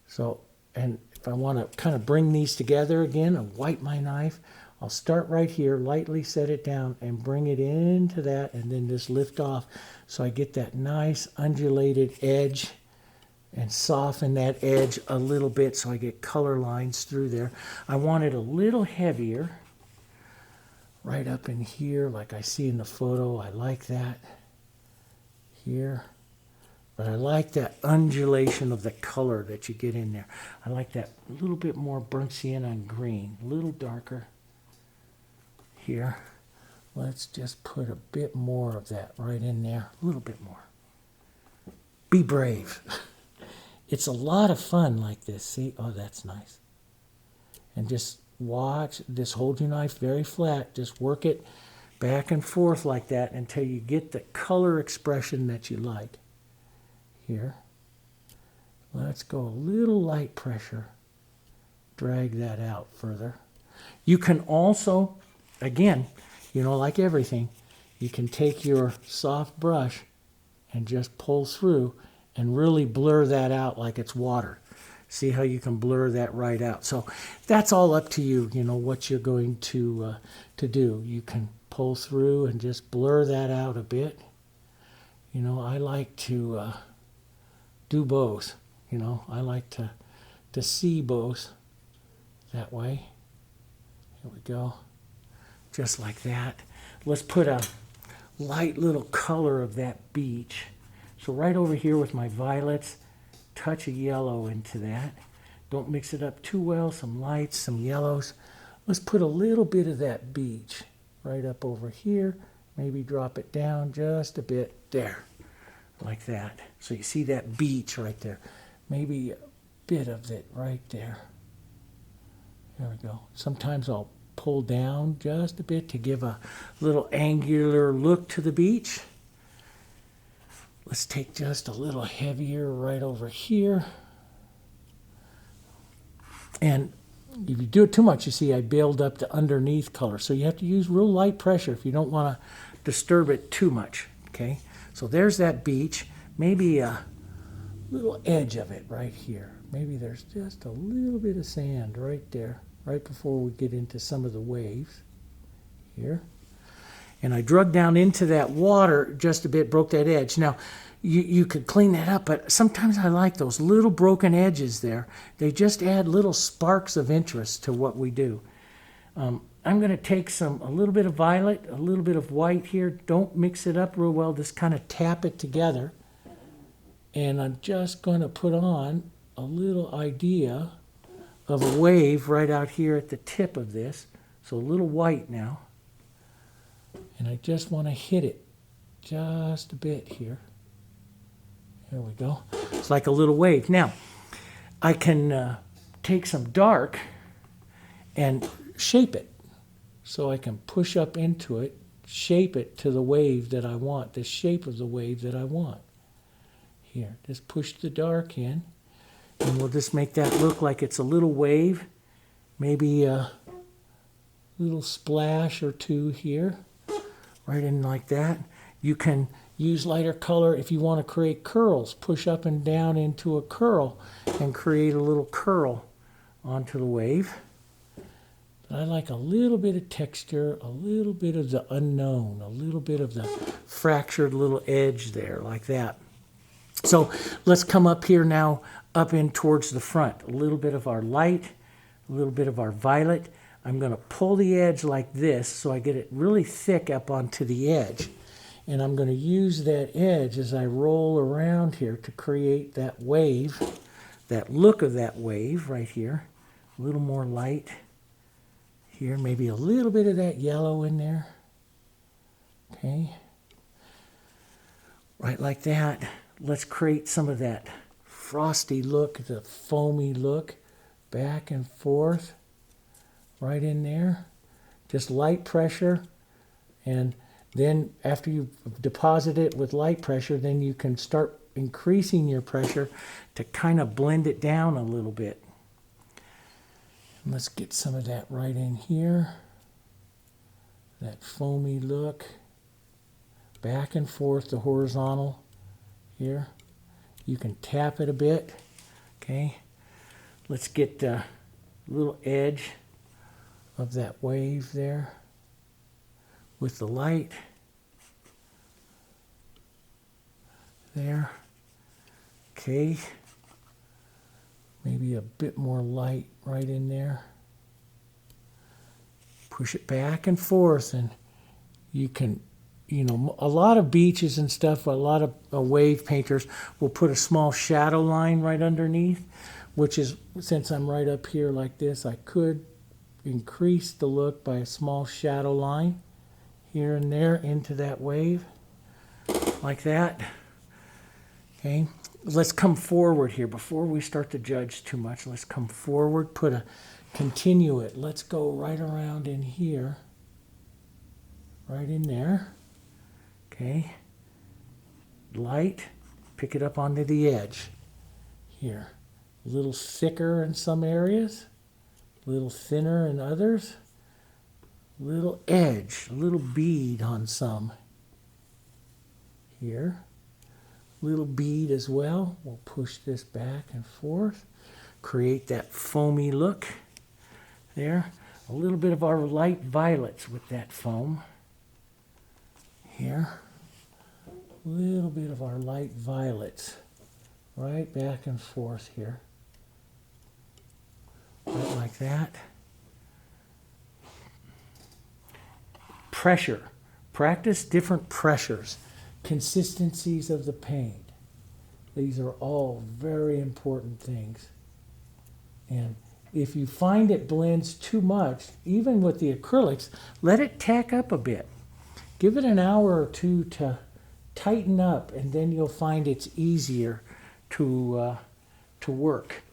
So, and if I want to kind of bring these together again, I'll wipe my knife. I'll start right here, lightly set it down, and bring it into that, and then just lift off. So I get that nice undulated edge and soften that edge a little bit so I get color lines through there. I want it a little heavier right up in here like I see in the photo. I like that here. But I like that undulation of the color that you get in there. I like that a little bit more burnt sienna and green, a little darker here. Let's just put a bit more of that right in there, a little bit more. Be brave. It's a lot of fun like this. See? Oh, that's nice. And just watch, just hold your knife very flat. Just work it back and forth like that until you get the color expression that you like. Here. Let's go a little light pressure. Drag that out further. You can also, again, like everything, you can take your soft brush and just pull through and really blur that out like it's water. See how you can blur that right out. So that's all up to you, what you're going to do. You can pull through and just blur that out a bit. I like to do both. I like to see both that way. Here we go. Just like that. Let's put a light little color of that beach. So right over here with my violets, touch a yellow into that. Don't mix it up too well. Some lights, some yellows. Let's put a little bit of that beach right up over here. Maybe drop it down just a bit. There. Like that. So you see that beach right there. Maybe a bit of it right there. There we go. Sometimes I'll pull down just a bit to give a little angular look to the beach. Let's take just a little heavier right over here. And if you do it too much, you see I build up the underneath color. So you have to use real light pressure if you don't want to disturb it too much. Okay, so there's that beach. Maybe a little edge of it right here. Maybe there's just a little bit of sand right there, right before we get into some of the waves here. And I drug down into that water just a bit, broke that edge. Now, you could clean that up, but sometimes I like those little broken edges there. They just add little sparks of interest to what we do. I'm going to take a little bit of violet, a little bit of white here. Don't mix it up real well. Just kind of tap it together. And I'm just going to put on a little idea of a wave right out here at the tip of this. So a little white now. And I just want to hit it just a bit here. There we go. It's like a little wave. Now, I can take some dark and shape it. So I can push up into it, shape it to the wave that I want, the shape of the wave that I want. Here, just push the dark in. And we'll just make that look like it's a little wave. Maybe a little splash or two here. Right in like that. You can use lighter color if you want to create curls. Push up and down into a curl and create a little curl onto the wave. But I like a little bit of texture, a little bit of the unknown, a little bit of the fractured little edge there, like that. So let's come up here now, up in towards the front. A little bit of our light, a little bit of our violet. I'm going to pull the edge like this so I get it really thick up onto the edge. And I'm going to use that edge as I roll around here to create that wave, that look of that wave right here. A little more light here, maybe a little bit of that yellow in there. Okay. Right like that. Let's create some of that frosty look, the foamy look back and forth, right in there. Just light pressure, and then after you deposit it with light pressure, then you can start increasing your pressure to kind of blend it down a little bit. And let's get some of that right in here. That foamy look. Back and forth, the horizontal here. You can tap it a bit. Okay. Let's get a little edge of that wave there with the light there. Okay, maybe a bit more light right in there. Push it back and forth, and you can, you know, a lot of beaches and stuff, a lot of wave painters will put a small shadow line right underneath, which is, since I'm right up here like this, I could increase the look by a small shadow line here and there into that wave, like that. Okay, let's come forward here before we start to judge too much. Let's come forward, continue it. Let's go right around in here, right in there. Okay, light, pick it up onto the edge here. A little thicker in some areas, a little thinner in others. Little edge, a little bead on some here. Little bead as well. We'll push this back and forth. Create that foamy look there. A little bit of our light violets with that foam here. A little bit of our light violets right back and forth here. Right like that. Pressure. Practice different pressures. Consistencies of the paint. These are all very important things. And if you find it blends too much, even with the acrylics, let it tack up a bit. Give it an hour or two to tighten up, and then you'll find it's easier to work.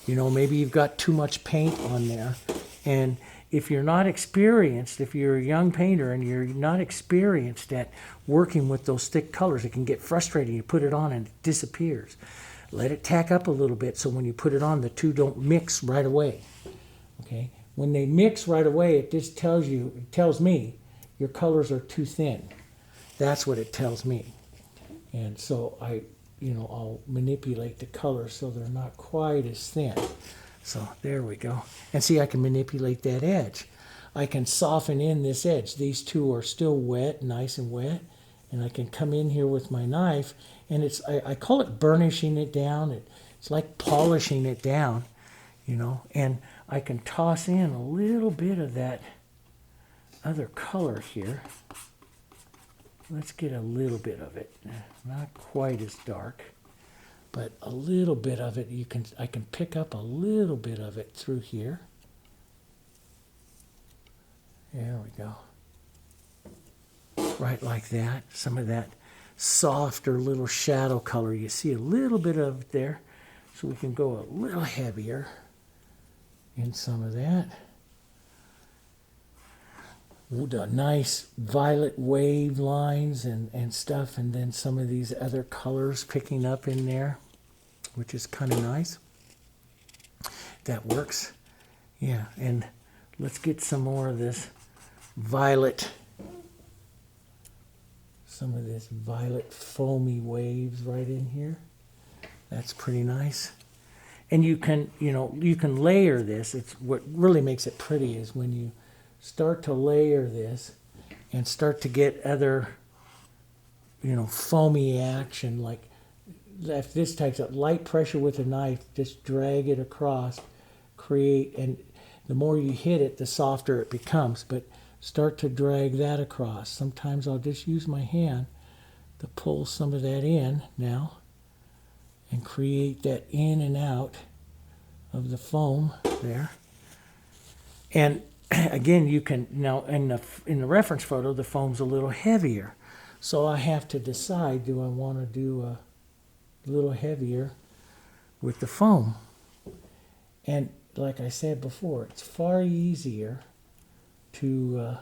You know, maybe you've got too much paint on there, and if you're not experienced, if you're a young painter and you're not experienced at working with those thick colors, it can get frustrating. You put it on and it disappears. Let it tack up a little bit so when you put it on, the two don't mix right away. Okay? When they mix right away, it just tells me your colors are too thin. That's what it tells me. And so I'll manipulate the colors so they're not quite as thin. So there we go. And see, I can manipulate that edge. I can soften in this edge. These two are still wet, nice and wet. And I can come in here with my knife, and I call it burnishing it down. It's like polishing it down, you know. And I can toss in a little bit of that other color here. Let's get a little bit of it. Not quite as dark, but a little bit of it. I can pick up a little bit of it through here. There we go. Right like that. Some of that softer little shadow color. You see a little bit of it there. So we can go a little heavier in some of that. The nice violet wave lines and stuff, and then some of these other colors picking up in there, which is kind of nice. That works. Yeah, and let's get some more of this violet, some of this violet foamy waves right in here. That's pretty nice. And you can layer this. It's what really makes it pretty is when you start to layer this and start to get other, foamy action, like if this type's of light pressure with a knife, just drag it across, and the more you hit it, the softer it becomes, but start to drag that across. Sometimes I'll just use my hand to pull some of that in now and create that in and out of the foam there. And again, you can now in the reference photo, the foam's a little heavier, so I have to decide: do I want to do a little heavier with the foam? And like I said before, it's far easier to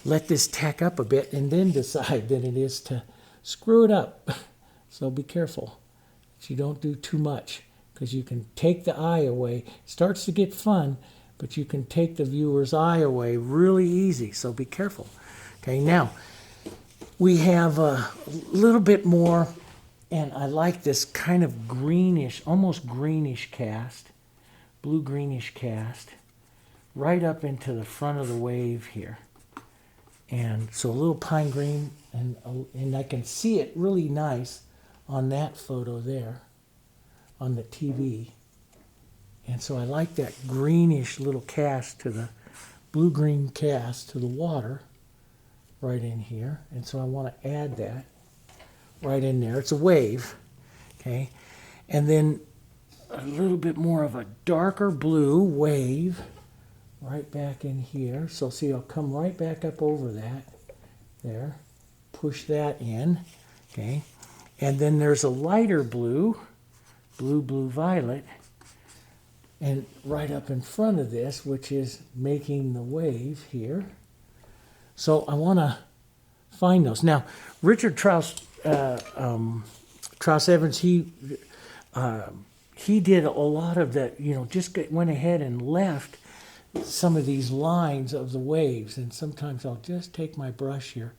let this tack up a bit and then decide than it is to screw it up. So be careful that you don't do too much, because you can take the eye away. It starts to get fun, but you can take the viewer's eye away really easy, so be careful. Okay, now we have a little bit more, and I like this kind of greenish, almost greenish cast, blue-greenish cast, right up into the front of the wave here. And so a little pine green, and I can see it really nice on that photo there, on the TV. And so I like that greenish little cast to the blue-green cast to the water right in here. And so I want to add that right in there. It's a wave, okay? And then a little bit more of a darker blue wave right back in here. So see, I'll come right back up over that there, push that in, okay? And then there's a lighter blue, blue, violet, and right up in front of this, which is making the wave here. So I want to find those. Now, Richard Trouse Evans, he did a lot of that, you know, just went ahead and left some of these lines of the waves. And sometimes I'll just take my brush here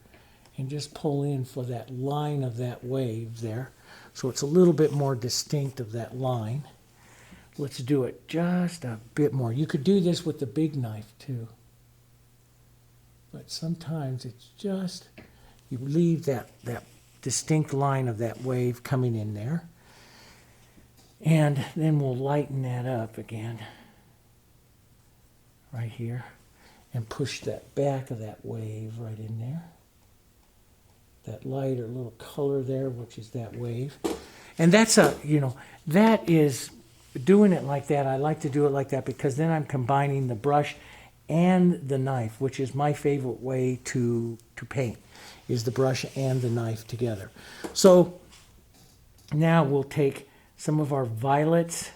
and just pull in for that line of that wave there. So it's a little bit more distinct of that line. Let's do it just a bit more. You could do this with the big knife too. But sometimes it's just, you leave that distinct line of that wave coming in there. And then we'll lighten that up again. Right here. And push that back of that wave right in there. That lighter little color there, which is that wave. And that's a, you know, that is doing it like that. I like to do it like that because then I'm combining the brush and the knife, which is my favorite way to paint, is the brush and the knife together. So now we'll take some of our violets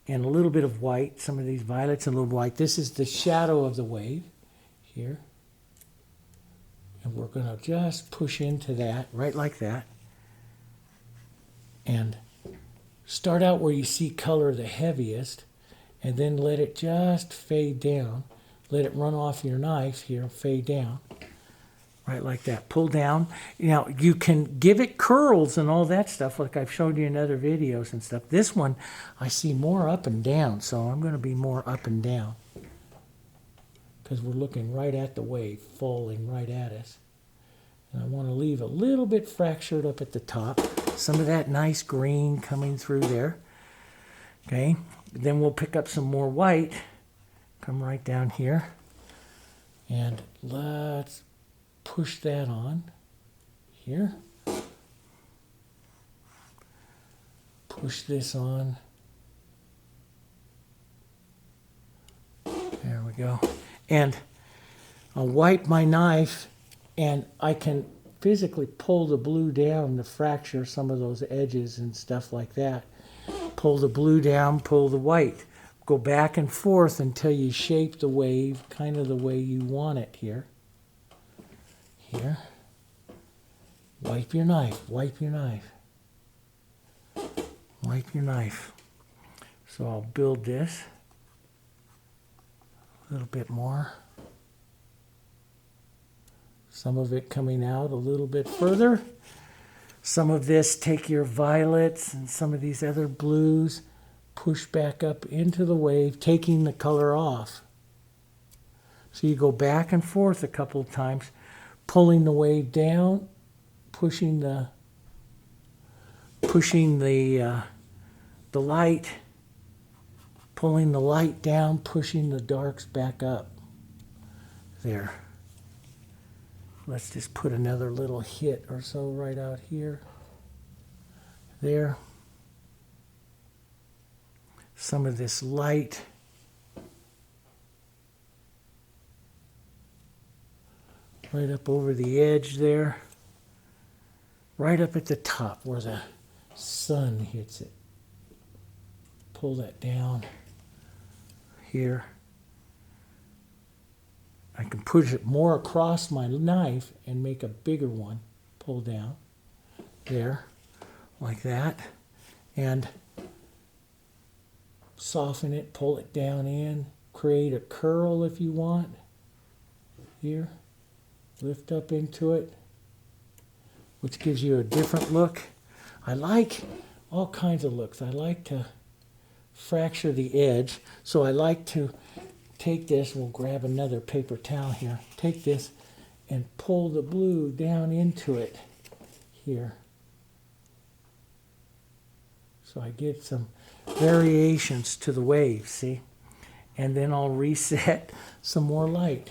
and a little bit of white, some of these violets and a little white. This is the shadow of the wave here. And we're going to just push into that, right like that. And start out where you see color the heaviest, and then let it just fade down. Let it run off your knife here, fade down. Right like that. Pull down. Now, you can give it curls and all that stuff, like I've showed you in other videos and stuff. This one, I see more up and down, so I'm going to be more up and down. Because we're looking right at the wave, falling right at us. And I want to leave a little bit fractured up at the top. Some of that nice green coming through there. Okay. Then we'll pick up some more white. Come right down here. And let's push that on here. Push this on. There we go. And I'll wipe my knife, and I can physically pull the blue down to fracture some of those edges and stuff like that. Pull the blue down, pull the white. Go back and forth until you shape the wave kind of the way you want it here. Here. Wipe your knife, wipe your knife. Wipe your knife. So I'll build this a little bit more. Some of it coming out a little bit further. Some of this, take your violets and some of these other blues, push back up into the wave, taking the color off. So you go back and forth a couple of times, pulling the wave down, pushing the light, pulling the light down, pushing the darks back up. There. Let's just put another little hit or so right out here. There. Some of this light. Right up over the edge there. Right up at the top where the sun hits it. pull that down here. I can push it more across my knife and make a bigger one. Pull down there, like that. And soften it, pull it down in, create a curl if you want. Here, lift up into it, which gives you a different look. I like all kinds of looks. I like to fracture the edge, so I like to take this, we'll grab another paper towel here, take this and pull the blue down into it here. So I get some variations to the wave, see? And then I'll reset some more light.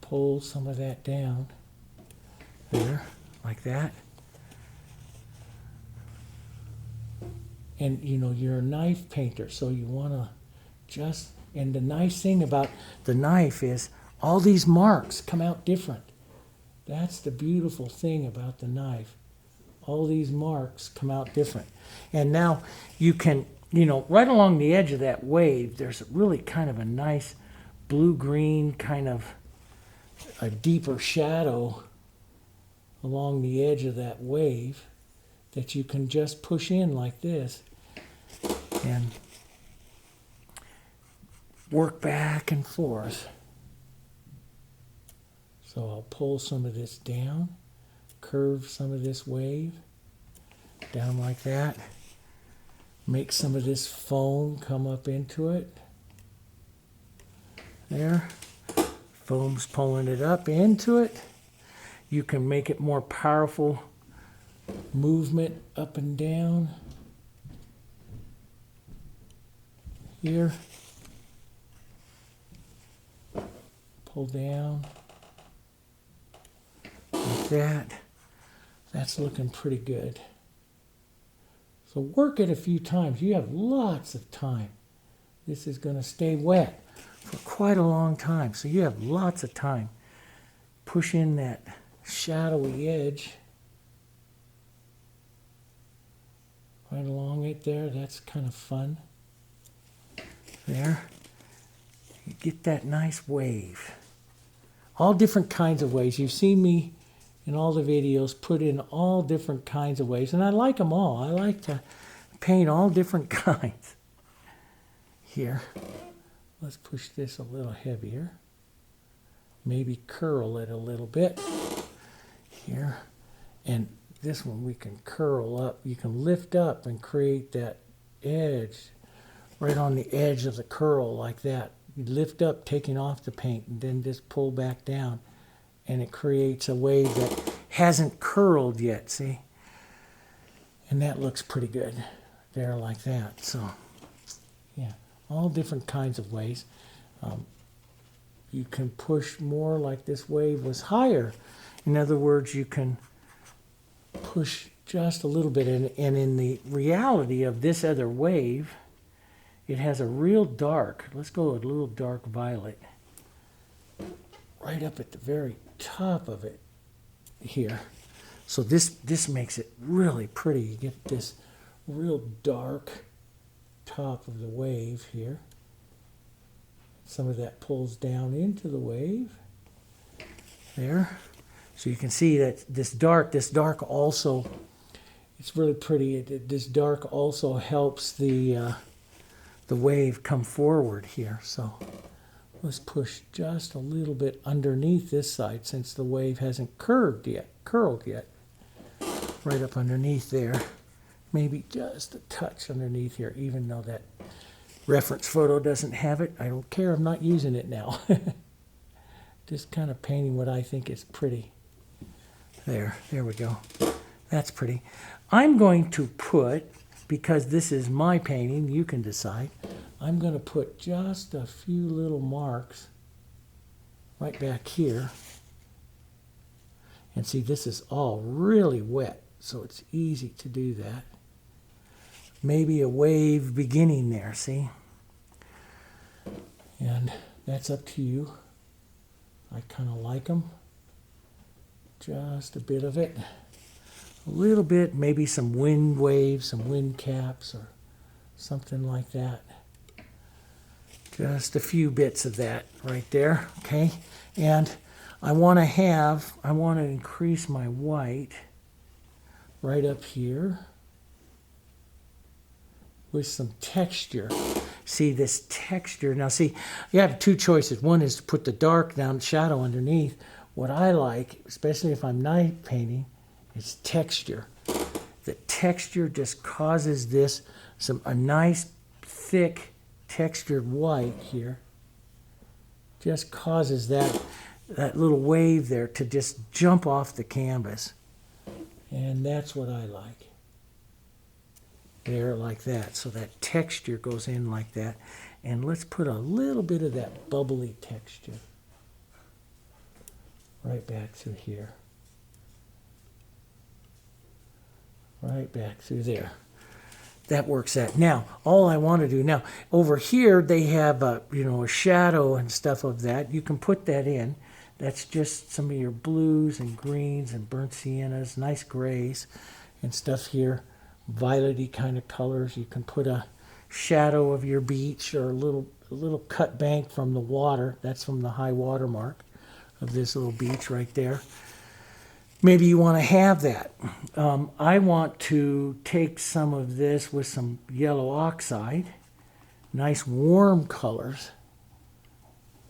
Pull some of that down there, like that. And you know, you're a knife painter, so you want to just, and the nice thing about the knife is all these marks come out different. That's the beautiful thing about the knife. All these marks come out different. And now you can, you know, right along the edge of that wave, there's really kind of a nice blue-green kind of a deeper shadow along the edge of that wave that you can just push in like this and work back and forth. So I'll pull some of this down, curve some of this wave down like that, make some of this foam come up into it. There, foam's pulling it up into it. You can make it more powerful movement up and down here. Pull down like that. That's looking pretty good. So work it a few times. You have lots of time. This is going to stay wet for quite a long time, so you have lots of time. Push in that shadowy edge right along it there. That's kind of fun. There. You get that nice wave. All different kinds of waves. You've seen me in all the videos put in all different kinds of waves, and I like them all. I like to paint all different kinds. Here, let's push this a little heavier. Maybe curl it a little bit. Here, and this one we can curl up. You can lift up and create that edge right on the edge of the curl like that. You lift up, taking off the paint, and then just pull back down, and it creates a wave that hasn't curled yet, see? And that looks pretty good there like that. So, yeah, all different kinds of ways. You can push more like this wave was higher. In other words, you can push just a little bit, and in the reality of this other wave, it has a real dark, let's go with a little dark violet, right up at the very top of it here. So this makes it really pretty. You get this real dark top of the wave here. Some of that pulls down into the wave there. So you can see that this dark also, it's really pretty. This dark also helps the wave come forward here. So let's push just a little bit underneath this side since the wave hasn't curled yet. Right up underneath there. Maybe just a touch underneath here, even though that reference photo doesn't have it. I don't care, I'm not using it now. Just kind of painting what I think is pretty. There we go. That's pretty. I'm going to put, because this is my painting, you can decide, I'm going to put just a few little marks right back here. And see, this is all really wet, so it's easy to do that. Maybe a wave beginning there, see? And that's up to you. I kind of like them. Just a bit of it. a little bit, maybe some wind waves, some wind caps or something like that. Just a few bits of that right there, okay? And I want to increase my white right up here with some texture. See this texture. Now see, you have two choices. One is to put the dark down shadow underneath. What I like, especially if I'm night painting, is texture. The texture just causes this a nice thick textured white here. Just causes that little wave there to just jump off the canvas. And that's what I like. There, like that. So that texture goes in like that. And let's put a little bit of that bubbly texture right back through here. Right back through there. That works out. Now, all I want to do now, over here they have a shadow and stuff of that. You can put that in. That's just some of your blues and greens and burnt siennas, nice grays and stuff here. Violet-y kind of colors. You can put a shadow of your beach or a little cut bank from the water. That's from the high water mark of this little beach right there. Maybe you want to have that. I want to take some of this with some yellow oxide, nice warm colors,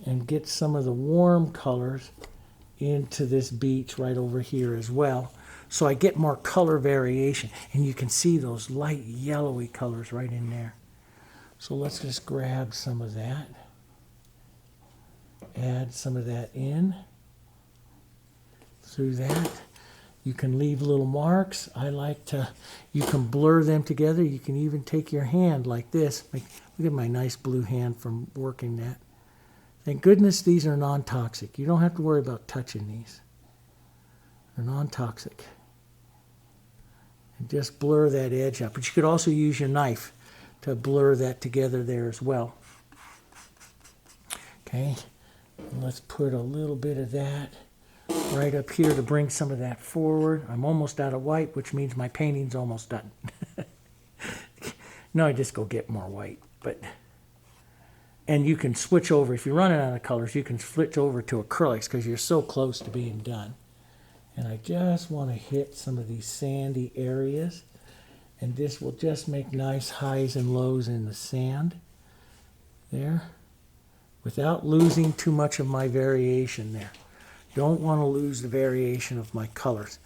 and get some of the warm colors into this beach right over here as well. So I get more color variation, and you can see those light yellowy colors right in there. So let's just grab some of that, add some of that in through that. You can leave little marks. You can blur them together. You can even take your hand like this. Look at my nice blue hand from working that. Thank goodness these are non-toxic. You don't have to worry about touching these. They're non-toxic. And just blur that edge up. But you could also use your knife to blur that together there as well. Okay, and let's put a little bit of that right up here to bring some of that forward. I'm almost out of white, which means my painting's almost done. No, I just go get more white. And you can switch over. If you're running out of colors, you can switch over to acrylics because you're so close to being done. And I just want to hit some of these sandy areas. And this will just make nice highs and lows in the sand. There. Without losing too much of my variation there. Don't want to lose the variation of my colors.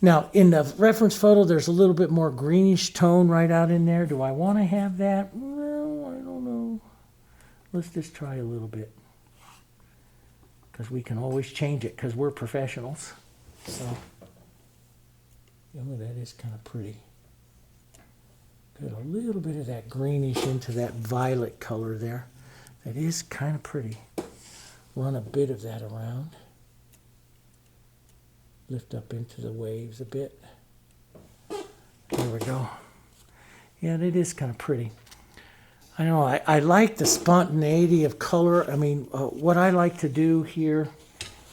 Now, in the reference photo, there's a little bit more greenish tone right out in there. Do I want to have that? Well, I don't know. Let's just try a little bit. Because we can always change it because we're professionals. So, that is kind of pretty. Put a little bit of that greenish into that violet color there. That is kind of pretty. Run a bit of that around. Lift up into the waves a bit. There we go. Yeah, it is kind of pretty. I know, I like the spontaneity of color. I mean, what I like to do here,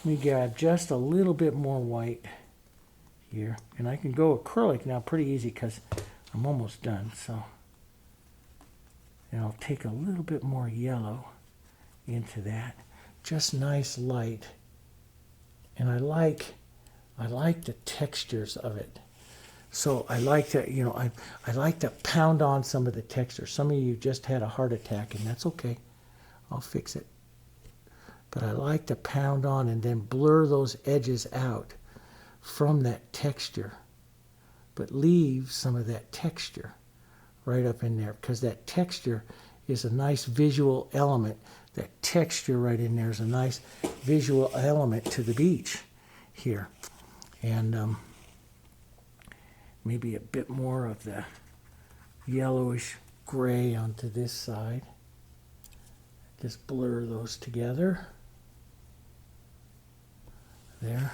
let me grab just a little bit more white here. And I can go acrylic now pretty easy because I'm almost done. So, and I'll take a little bit more yellow into that. Just nice light. And I like the textures of it. So I like to, I like to pound on some of the texture. Some of you just had a heart attack, and that's okay. I'll fix it. But I like to pound on and then blur those edges out from that texture. But leave some of that texture right up in there, because that texture is a nice visual element. That texture right in there is a nice visual element to the beach here. And maybe a bit more of the yellowish gray onto this side. Just blur those together. There.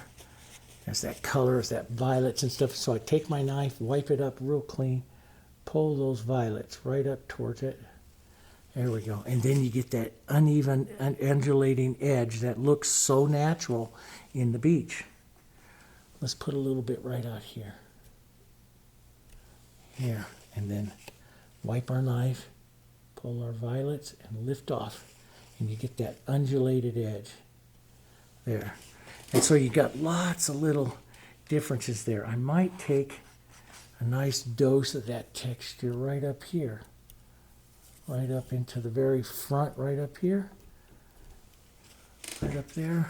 There's that colors, that violets and stuff. So I take my knife, wipe it up real clean, pull those violets right up towards it. There we go. And then you get that uneven, undulating edge that looks so natural in the beach. Let's put a little bit right out here. Here, and then wipe our knife, pull our violets, and lift off. And you get that undulated edge. There. And so you got lots of little differences there. I might take a nice dose of that texture right up here. Right up into the very front, right up here. Right up there.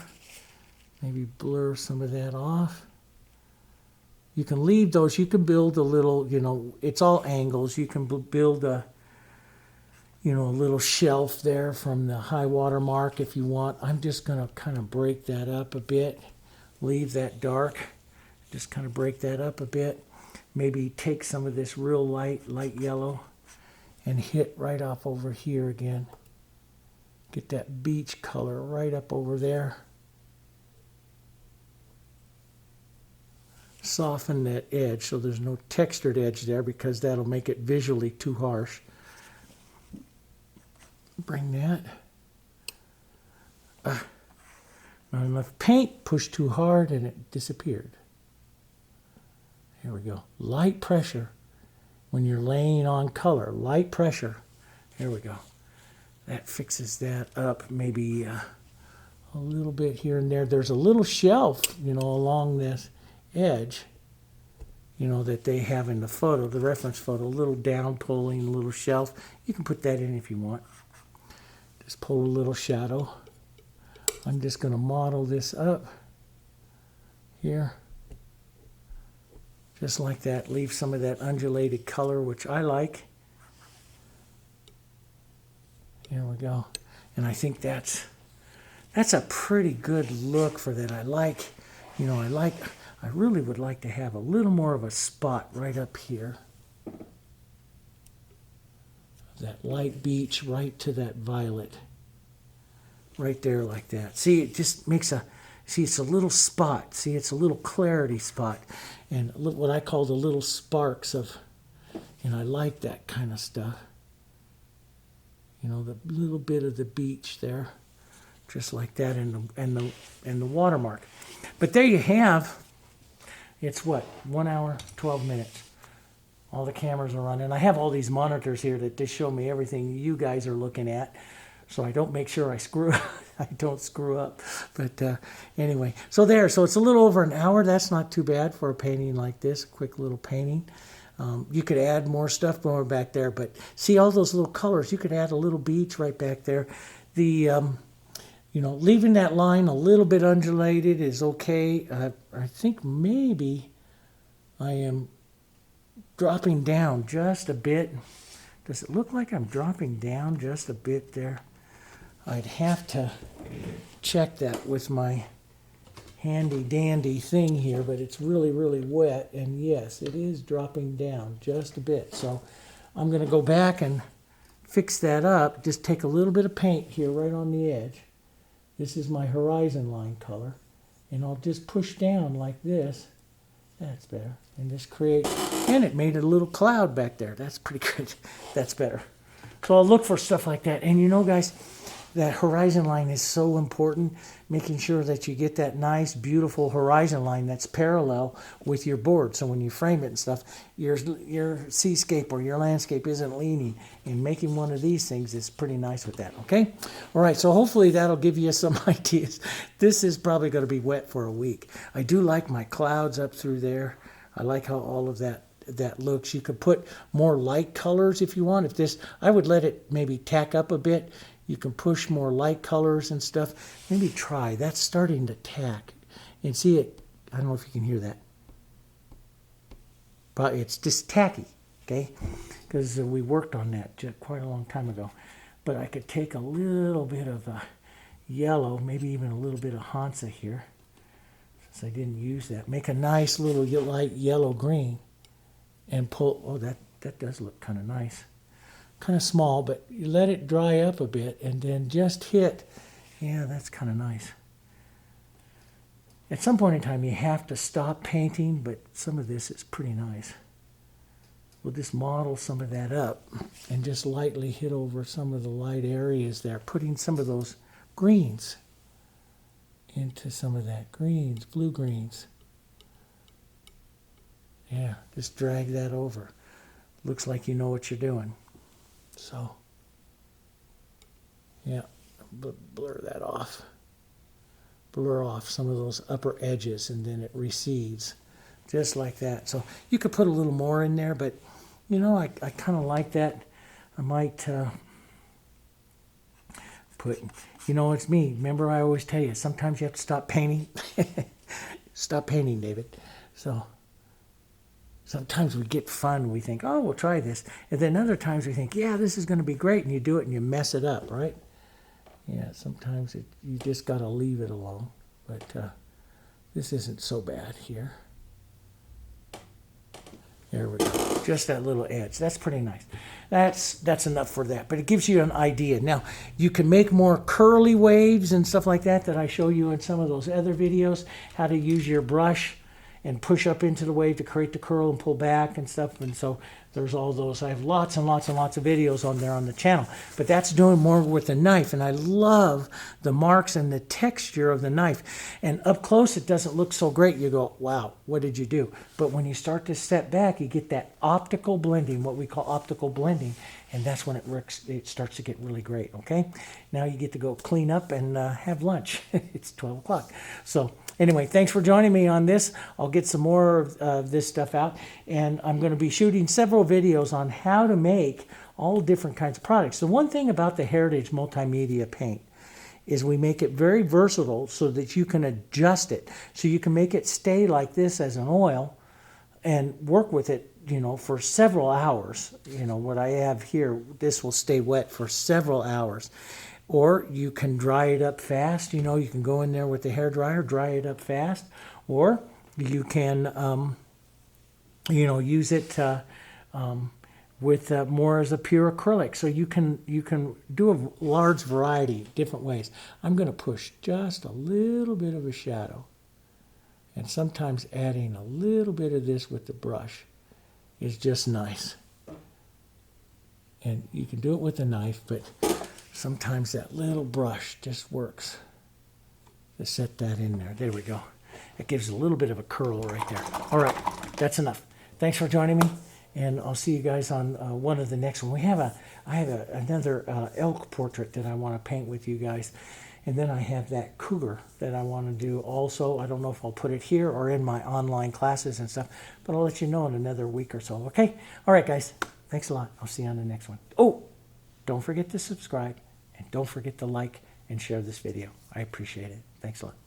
Maybe blur some of that off. You can leave those. You can build a little, you know, it's all angles. You can build a, you know, a little shelf there from the high water mark if you want. I'm just going to kind of break that up a bit. Leave that dark. Just kind of break that up a bit. Maybe take some of this real light yellow and hit right off over here again. Get that beach color right up over there. Soften that edge so there's no textured edge there because that'll make it visually too harsh. Bring that. Not enough paint, pushed too hard and it disappeared. Here we go. Light pressure when you're laying on color. Light pressure. There we go. That fixes that up. Maybe a little bit here and there. There's a little shelf, you know, along this edge, you know, that they have in the photo, the reference photo. A little down pulling, a little shelf. You can put that in if you want. Just pull a little shadow. I'm just going to model this up here. Just like that. Leave some of that undulated color, which I like. Here we go. And I think that's a pretty good look for that. I like, you know, I really would like to have a little more of a spot right up here. That light beach right to that violet. Right there like that. See, it just makes a, see, it's a little spot. See, it's a little clarity spot. And what I call the little sparks of, and I like that kind of stuff. You know, the little bit of the beach there. Just like that, and the watermark. But there you have, it's what, 1 hour, 12 minutes. All the cameras are running. I have all these monitors here that just show me everything you guys are looking at, so I don't make sure I don't screw up. But anyway, so it's a little over an hour. That's not too bad for a painting like this, a quick little painting. You could add more stuff more back there, but see all those little colors. You could add a little beach right back there. The you know, leaving that line a little bit undulated is okay. I think maybe I am dropping down just a bit. Does it look like I'm dropping down just a bit there? I'd have to check that with my handy dandy thing here, but it's really, really wet. And yes, it is dropping down just a bit. So I'm going to go back and fix that up. Just take a little bit of paint here right on the edge. This is my horizon line color. And I'll just push down like this. That's better. And just create, and it made a little cloud back there. That's pretty good. That's better. So I'll look for stuff like that. And you know, guys, that horizon line is so important, making sure that you get that nice, beautiful horizon line that's parallel with your board. So when you frame it and stuff, your seascape or your landscape isn't leaning. And making one of these things is pretty nice with that, okay? All right, so hopefully that'll give you some ideas. This is probably going to be wet for a week. I do like my clouds up through there. I like how all of that looks. You could put more light colors if you want. If this, I would let it maybe tack up a bit. You can push more light colors and stuff. Maybe try. That's starting to tack. And see it, I don't know if you can hear that. But it's just tacky, okay? Because we worked on that quite a long time ago. But I could take a little bit of yellow, maybe even a little bit of Hansa here. Since I didn't use that. Make a nice little light yellow-green. And pull, oh, that does look kind of nice. Kind of small, but you let it dry up a bit and then just hit. Yeah, that's kind of nice. At some point in time, you have to stop painting, but some of this is pretty nice. We'll just model some of that up and just lightly hit over some of the light areas there, putting some of those greens into some of that greens, blue greens. Yeah, just drag that over. looks like you know what you're doing. So, yeah, blur that off. Blur off some of those upper edges, and then it recedes just like that. So you could put a little more in there, but you know, I kind of like that. I might put, you know, it's me. Remember, I always tell you, sometimes you have to stop painting. Stop painting, David. So sometimes we get fun. We think, oh, we'll try this. And then other times we think, yeah, this is going to be great. And you do it and you mess it up, right? Yeah, sometimes you just got to leave it alone. But this isn't so bad here. There we go. Just that little edge. That's pretty nice. That's enough for that. But it gives you an idea. Now, you can make more curly waves and stuff like that I show you in some of those other videos. How to use your brush and push up into the wave to create the curl and pull back and stuff. And so there's all those. I have lots and lots and lots of videos on there on the channel. But that's doing more with the knife. And I love the marks and the texture of the knife. And up close, it doesn't look so great. You go, wow, what did you do? But when you start to step back, you get that optical blending, what we call optical blending. And that's when it starts to get really great, okay? Now you get to go clean up and have lunch. It's 12 o'clock. So anyway, thanks for joining me on this. I'll get some more of this stuff out. And I'm going to be shooting several videos on how to make all different kinds of products. The one thing about the Heritage Multimedia paint is we make it very versatile so that you can adjust it. So you can make it stay like this as an oil and work with it, you know, for several hours. You know, what I have here, this will stay wet for several hours. Or you can dry it up fast. You know, you can go in there with the hairdryer, dry it up fast. Or you can, you know, use it with more as a pure acrylic. So you can do a large variety of different ways. I'm going to push just a little bit of a shadow. And sometimes adding a little bit of this with the brush is just nice. And you can do it with a knife, but sometimes that little brush just works to set that in there. There we go. It gives a little bit of a curl right there. All right, that's enough. Thanks for joining me, and I'll see you guys on one of the next one. I have another elk portrait that I want to paint with you guys. And then I have that cougar that I want to do also. I don't know if I'll put it here or in my online classes and stuff, but I'll let you know in another week or so, okay? All right, guys. Thanks a lot. I'll see you on the next one. Oh, don't forget to subscribe, and don't forget to like and share this video. I appreciate it. Thanks a lot.